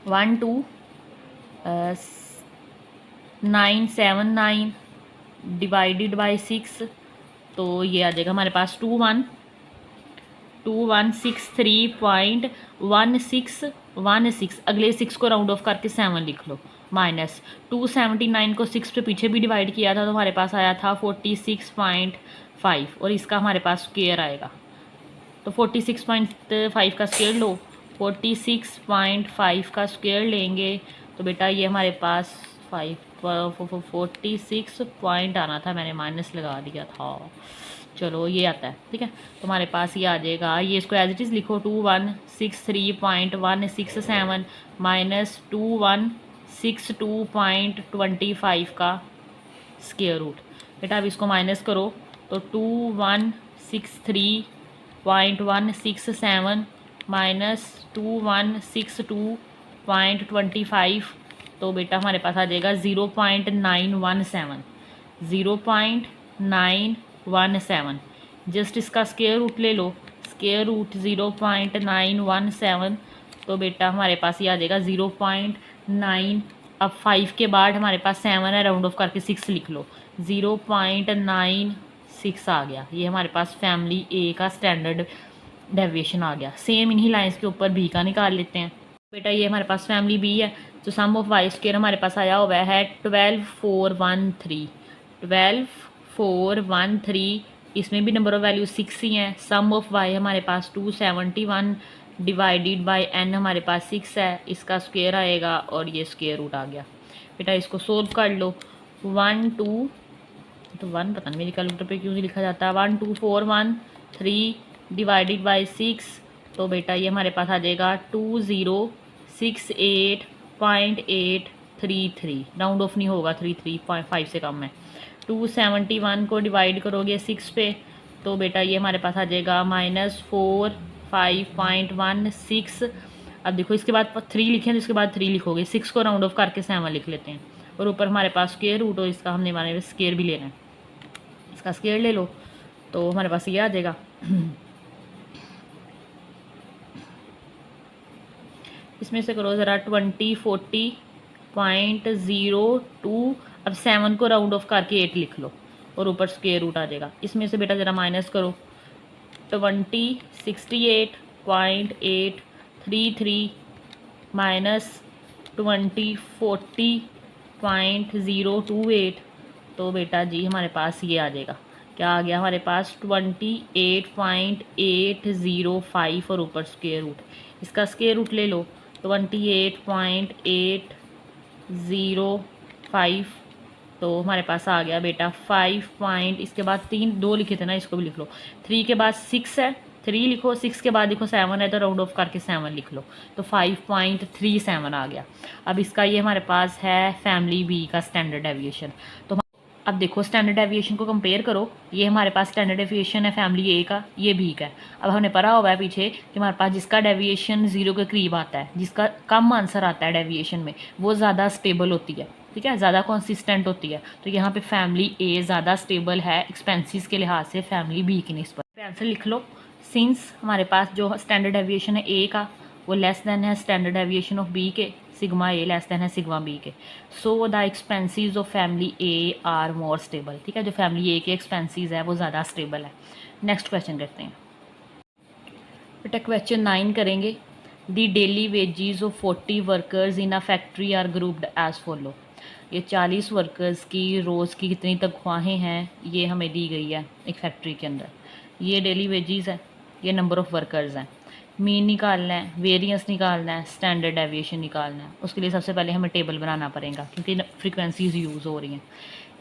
12979 डिवाइडेड बाय 6, तो ये आ जाएगा हमारे पास 2163.1616। अगले 6 को राउंड ऑफ करके 7 लिख लो, माइनस 279 को 6 पे पीछे भी डिवाइड किया था, तो हमारे पास आया था 46.5, और इसका हमारे पास स्क्वायर आएगा, तो 46.5 का स्क्वायर लो, 46.5 का स्क्वायर लेंगे, तो बेटा ये हमारे पास 46 पॉइंट आना था, मैंने माइनस लगा दिया था, चलो ये आता है। ठीक है, तो हमारे पास ये आ जाएगा, ये इसको एज इट इज़ लिखो, 2163.167 माइनस 2162.25 का स्क्वायर रूट। बेटा अब इसको माइनस करो, तो 2163.167 माइनस 2162.25, तो बेटा हमारे पास आ जाएगा 0.917, 0.917। जस्ट इसका स्क्वायर रूट ले लो, स्क्वायर रूट 0.917, तो बेटा हमारे पास ये आ जाएगा 0.9। अब 5 के बाद हमारे पास 7 है, राउंड ऑफ करके 6 लिख लो, 0.96 आ गया। ये हमारे पास फैमिली ए का स्टैंडर्ड डेविएशन आ गया। सेम इन्हीं लाइंस के ऊपर बी का निकाल लेते हैं। बेटा ये हमारे पास फैमिली बी है, तो सम ऑफ वाई स्क्वायर हमारे पास आया हुआ है 12413, इसमें भी नंबर ऑफ़ वैल्यू 6 ही हैं। सम ऑफ y हमारे पास 271 डिवाइडेड बाय n हमारे पास 6 है, इसका स्क्वायर आएगा और ये स्क्वायर रूट आ गया। बेटा इसको सोल्व कर लो। 1 2 तो 1 पता नहीं मेरी कैलकुलेटर पे क्यों नहीं लिखा जाता। 1 2 4 1 3 डिवाइडेड बाई 6, तो बेटा ये हमारे पास आ जाएगा 2068.833। राउंड ऑफ नहीं होगा, 33.5 से कम है। 271 को डिवाइड करोगे 6 पे, तो बेटा ये हमारे पास आ जाएगा -45.16। अब देखो इसके बाद 3 लिखे तो इसके बाद 3 लिखोगे, 6 को राउंड ऑफ करके 7 लिख लेते हैं, और ऊपर हमारे पास स्क्वायर रूट हो, इसका हमने हमारे स्क्वायर भी लेना है, इसका स्क्वायर ले लो तो हमारे पास ये आ जाएगा। इसमें से करो ज़रा 2040.02। अब 7 को राउंड ऑफ करके 8 लिख लो और ऊपर स्क्वायर रूट आ जाएगा। इसमें से बेटा ज़रा माइनस करो 2068.833 माइनस 2040.028, तो बेटा जी हमारे पास ये आ जाएगा, क्या आ गया हमारे पास 28.805 और ऊपर स्क्वायर रूट। इसका स्क्वायर रूट ले लो 28.805, तो हमारे पास आ गया बेटा 5 पॉइंट, इसके बाद 2 लिखे थे ना, इसको भी लिख लो। 3 के बाद 6 है, 3 लिखो, 6 के बाद देखो 7 है तो राउंड ऑफ करके 7 लिख लो, तो 5.37 आ गया। अब इसका ये हमारे पास है फैमिली बी का स्टैंडर्ड डेविएशन। तो अब देखो स्टैंडर्ड डेविएशन को कंपेयर करो, ये हमारे पास स्टैंडर्ड डेविएशन है फैमिली ए का, ये बी का है। अब हमने पढ़ा हुआ है पीछे कि हमारे पास जिसका डेविएशन 0 के करीब आता है, जिसका कम आंसर आता है डेविएशन में, वो ज़्यादा स्टेबल होती है, ठीक है, ज़्यादा कंसिस्टेंट होती है। तो यहाँ पे फैमिली ए ज़्यादा स्टेबल है एक्सपेंसेस के लिहाज से फैमिली बी की निस्बत। आंसर लिख लो, सिंस हमारे पास जो स्टैंडर्ड डेविएशन है ए का वो लेस देन है स्टैंडर्ड डेविएशन ऑफ बी के, सिग्मा ए लेस देन है सिग्मा बी के, so the expenses of family A are more stable. ठीक है, जो फैमिली ए के एक्सपेंसेस है वो ज़्यादा स्टेबल है। नेक्स्ट क्वेश्चन करते हैं बेटा, क्वेश्चन 9 करेंगे। The daily wages of 40 workers in a factory are grouped as follow. ये 40 वर्कर्स की रोज़ की कितनी तनख्वाहें हैं ये हमें दी गई है एक फैक्ट्री के अंदर। ये डेली वेजेस है, ये नंबर ऑफ़ वर्कर्स हैं। मीन निकालना है, वेरिएंस निकालना है, स्टैंडर्ड डेविएशन निकालना है। उसके लिए सबसे पहले हमें टेबल बनाना पड़ेगा क्योंकि फ्रीक्वेंसीज यूज़ हो रही हैं।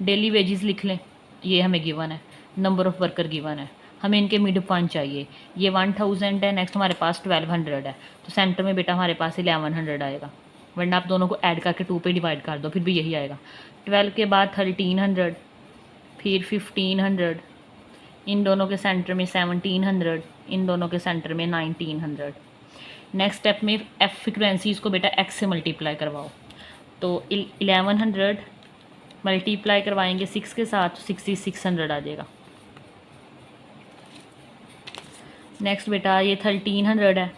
डेली वेजेस लिख लें, ये हमें गिवन है, नंबर ऑफ़ वर्कर गिवन है, हमें इनके मिड पॉइंट चाहिए। ये 1000 है, नेक्स्ट हमारे पास 1200 है, तो सेंटर में बेटा हमारे पास 1100 आएगा, वरना आप दोनों को ऐड करके 2 पे डिवाइड कर दो फिर भी यही आएगा। 12 के बाद 1300, फिर 1500, इन दोनों के सेंटर में 1700, इन दोनों के सेंटर में 1900। नेक्स्ट स्टेप में एफ फ्रिक्वेंसीज को बेटा एक्स से मल्टीप्लाई करवाओ, तो 1100 मल्टीप्लाई करवाएंगे 6 के साथ, 6600 आ जाएगा। नेक्स्ट बेटा ये 1300 है,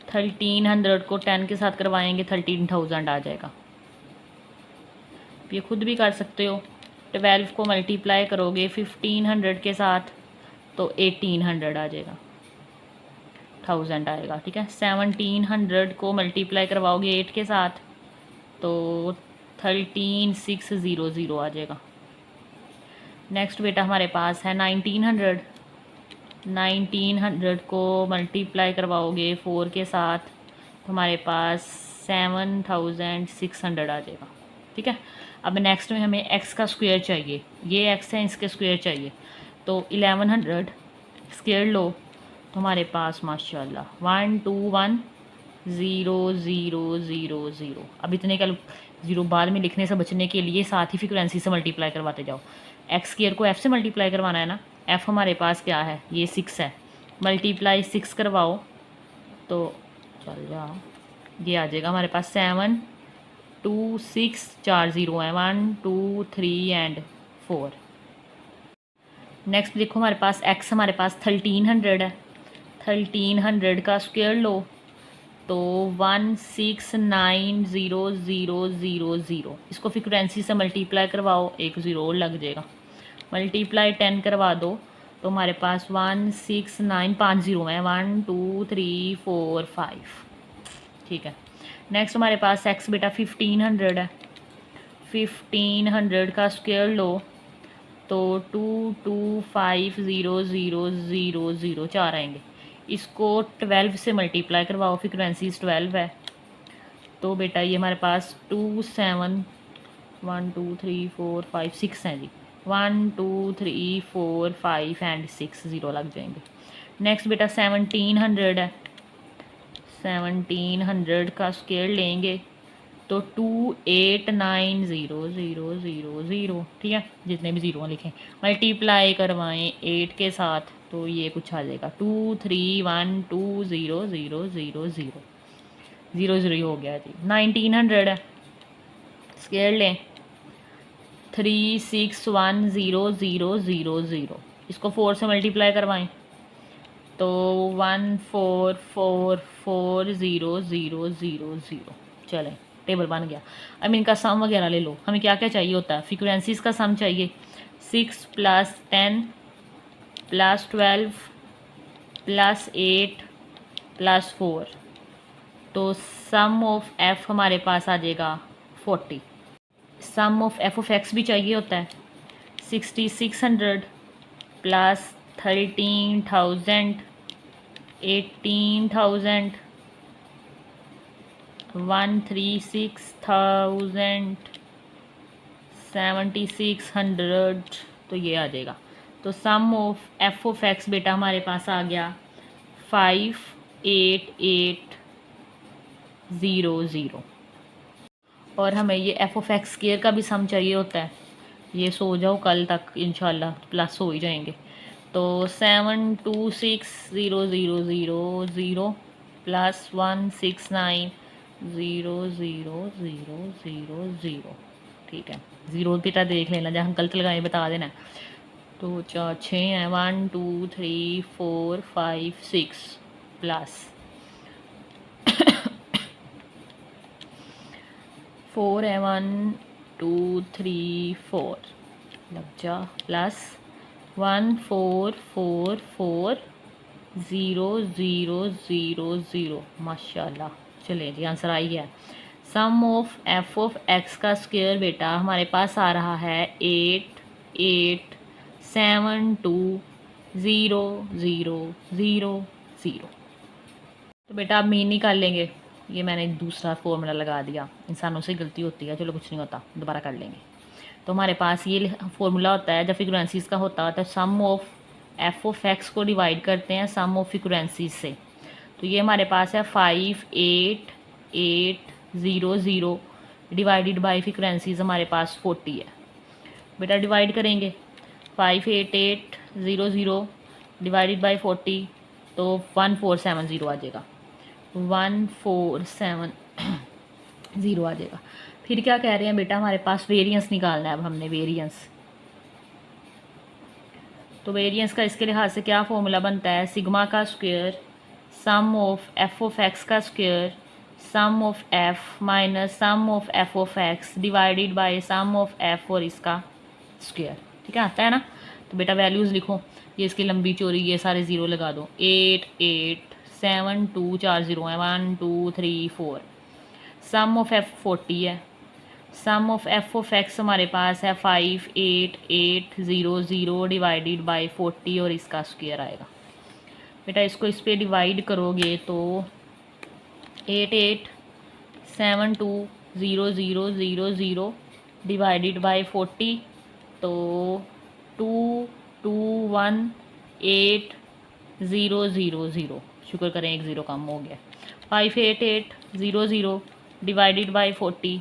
1300 को 10 के साथ करवाएंगे 13000 आ जाएगा। ये खुद भी कर सकते हो। 12 को मल्टीप्लाई करोगे 1500 के साथ तो 1800 आ जाएगा, 1000 आएगा। ठीक है, 1700 को मल्टीप्लाई करवाओगे 8 के साथ तो 13600 आ जाएगा। नेक्स्ट बेटा हमारे पास है 1900, 1900 को मल्टीप्लाई करवाओगे 4 के साथ तो हमारे पास 7600 आ जाएगा। ठीक है, अब नेक्स्ट में हमें x का स्क्वायर चाहिए, ये x है, इसके स्क्वायर चाहिए, तो 1100 स्क्वायर लो तो हमारे पास माशाल्लाह 1210000। अब इतने का ज़ीरो बाद में लिखने से बचने के लिए साथ ही फ्रीक्वेंसी से मल्टीप्लाई करवाते जाओ। एक्स स्क्वायर को f से मल्टीप्लाई करवाना है ना, f हमारे पास क्या है, ये 6 है, मल्टीप्लाई 6 करवाओ तो चल जा, ये आ जाएगा हमारे पास 72640 है, 1 2 3 एंड 4। नेक्स्ट देखो हमारे पास x हमारे पास 1300 है, 1300 का स्क्वायर लो तो 1690000। इसको फ्रीक्वेंसी से मल्टीप्लाई करवाओ, एक ज़ीरो और लग जाएगा, मल्टीप्लाई 10 करवा दो तो हमारे पास 16950 है, 1 2 3 4 5। ठीक है, नेक्स्ट हमारे पास x बेटा 1500 है, 1500 का स्क्वायर लो तो 2250000 4 आएंगे। इसको 12 से मल्टीप्लाई करवाओ, फ्रीक्वेंसीज 12 है। तो बेटा ये हमारे पास 2 7 1 2 3 4 5 6 हैं जी। 1 2 3 4 5 एंड 6 ज़ीरो लग जाएंगे। नेक्स्ट बेटा 1700 है। 1700 का स्केयर लेंगे तो 289000, ठीक है, जितने भी ज़ीरो लिखें मल्टीप्लाई करवाएं 8 के साथ, तो ये कुछ आ जाएगा 23120000 ज़ीरो ज़ीरो हो गया जी। 1900 है, स्केयर लें 361000, इसको 4 से मल्टीप्लाई करवाएं तो 14440000। चलें, टेबल बन गया। अब इनका सम वगैरह ले लो। हमें क्या क्या चाहिए होता है, फ्रीक्वेंसीज का सम चाहिए। 6 + 10 + 12 + 8 + 4, तो सम ऑफ एफ हमारे पास आ जाएगा 40। सम ऑफ एफ ऑफ एक्स भी चाहिए होता है। 6600 + 13,000 18,000 136,000 7600, तो ये आ जाएगा। तो sum of F of x बेटा हमारे पास आ गया 58800। और हमें ये एफ ऑफ एक्स स्क्वायर का भी सम चाहिए होता है। ये सो जाओ, कल तक इंशाल्लाह प्लस हो ही जाएंगे। तो 7260000 + 1690000, ठीक है। ज़ीरो बेटा देख लेना, जहाँ गलत लगाए बता देना। तो 4 6 हैं, 1 2 3 4 5 6 प्लस 4 है, 1 2 3 4 लग जा, प्लस 14440000, माशाल्लाह। चलिए जी, आंसर आई है। सम ऑफ एफ ऑफ एक्स का स्क्वायर बेटा हमारे पास आ रहा है 88720000। तो बेटा आप मीन निकाल लेंगे। ये मैंने दूसरा फॉर्मूला लगा दिया, इंसानों से गलती होती है, चलो कुछ नहीं होता, दोबारा कर लेंगे। तो हमारे पास ये फॉर्मूला होता है, जब फ्रीक्वेंसीज़ का होता है तो sum of F of x को डिवाइड करते हैं सम ऑफ फ्रीक्वेंसीज से। तो ये हमारे पास है 58800 डिवाइडेड बाई फ्रीक्वेंसीज हमारे पास 40 है। बेटा डिवाइड करेंगे 58800 डिवाइडेड बाई 40, तो 1470 आ जाएगा। 1470 आ जाएगा। फिर क्या कह रहे हैं बेटा, हमारे पास वेरिएंस निकालना है। अब हमने वेरिएंस, तो वेरिएंस का इसके लिहाज से क्या फॉर्मूला बनता है, सिग्मा का square sum of F of X का square sum of F minus sum of F of X divided by sum of F और इसका स्क्वायर, ठीक है, आता है ना। तो बेटा वैल्यूज़ लिखो, ये इसकी लंबी चौड़ी, ये सारे ज़ीरो लगा दो। 8872 4 ज़ीरो है, 1 2 3 4। सम ऑफ एफ 40 है। सम ऑफ एफ ऑफ एक्स हमारे पास है 58800 डिवाइडेड बाई 40 और इसका स्क्वायर आएगा। बेटा इसको इस पर डिवाइड करोगे तो 88720000 डिवाइडेड बाई 40, तो 221800, शुक्र करें एक ज़ीरो कम हो गया। 58800 डिवाइडेड बाई 40,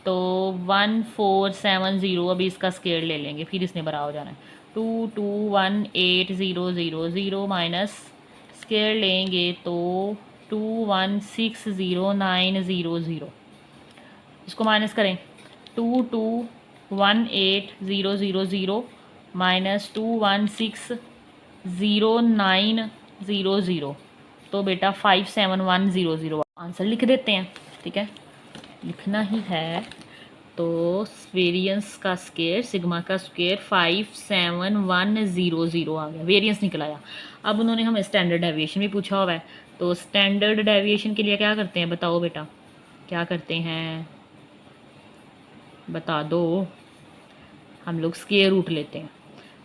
तो 1470। अभी इसका स्क्वायर ले लेंगे, फिर इसने बराबर हो जाना है। 221800 माइनस स्क्वायर लेंगे तो 2160,900। इसको माइनस करें, 221800 माइनस 2160,900, तो बेटा 57100 आंसर लिख देते हैं, ठीक है, लिखना ही है। तो वेरिएंस का स्क्वायर सिग्मा का स्क्वायर 57100 आ गया, वेरिएंस निकल आया। अब उन्होंने हमें स्टैंडर्ड डेविएशन भी पूछा हुआ है, तो स्टैंडर्ड डेविएशन के लिए क्या करते हैं, बताओ बेटा क्या करते हैं, बता दो। हम लोग स्क्वायर रूट लेते हैं।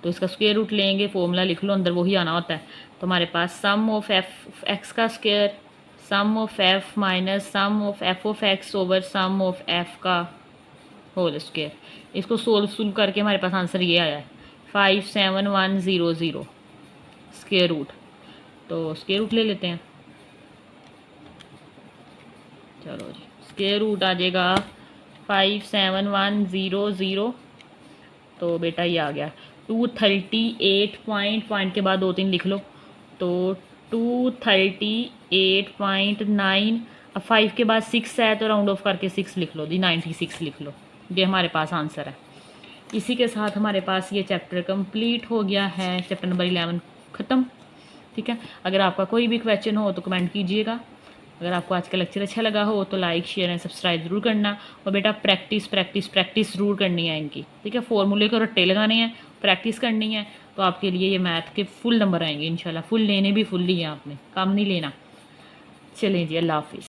तो इसका स्क्वायर रूट लेंगे, फॉर्मूला लिख लो, अंदर वही आना होता है। तो हमारे पास सम ऑफ एफ एक्स का square, sum of F minus sum of F of X over sum of F का होल स्क्वायर। इसको सोल्व करके हमारे पास आंसर ये आया है 57100 स्क्वायर रूट। तो स्क्वायर रूट ले लेते हैं, चलो जी, स्क्वायर रूट आ जाएगा 57100। तो बेटा ये आ गया 238 पॉइंट के बाद 2 3 लिख लो, तो 238.9। अब 5 के बाद 6 है तो राउंड ऑफ करके 6 लिख लो जी, 96 लिख लो। ये हमारे पास आंसर है। इसी के साथ हमारे पास ये चैप्टर कंप्लीट हो गया है, चैप्टर नंबर 11 ख़त्म। ठीक है, अगर आपका कोई भी क्वेश्चन हो तो कमेंट कीजिएगा। अगर आपको आज का लेक्चर अच्छा लगा हो तो लाइक शेयर एंड सब्सक्राइब ज़रूर करना। और बेटा प्रैक्टिस प्रैक्टिस प्रैक्टिस ज़रूर करनी है इनकी। ठीक है, फॉर्मूले को रट्टे लगाने हैं, प्रैक्टिस करनी है, तो आपके लिए ये मैथ के फुल नंबर आएंगे इंशाल्लाह। फुल लेने भी फुल ही है आपने, कम नहीं लेना। चलें जी, अल्लाह हाफिज़।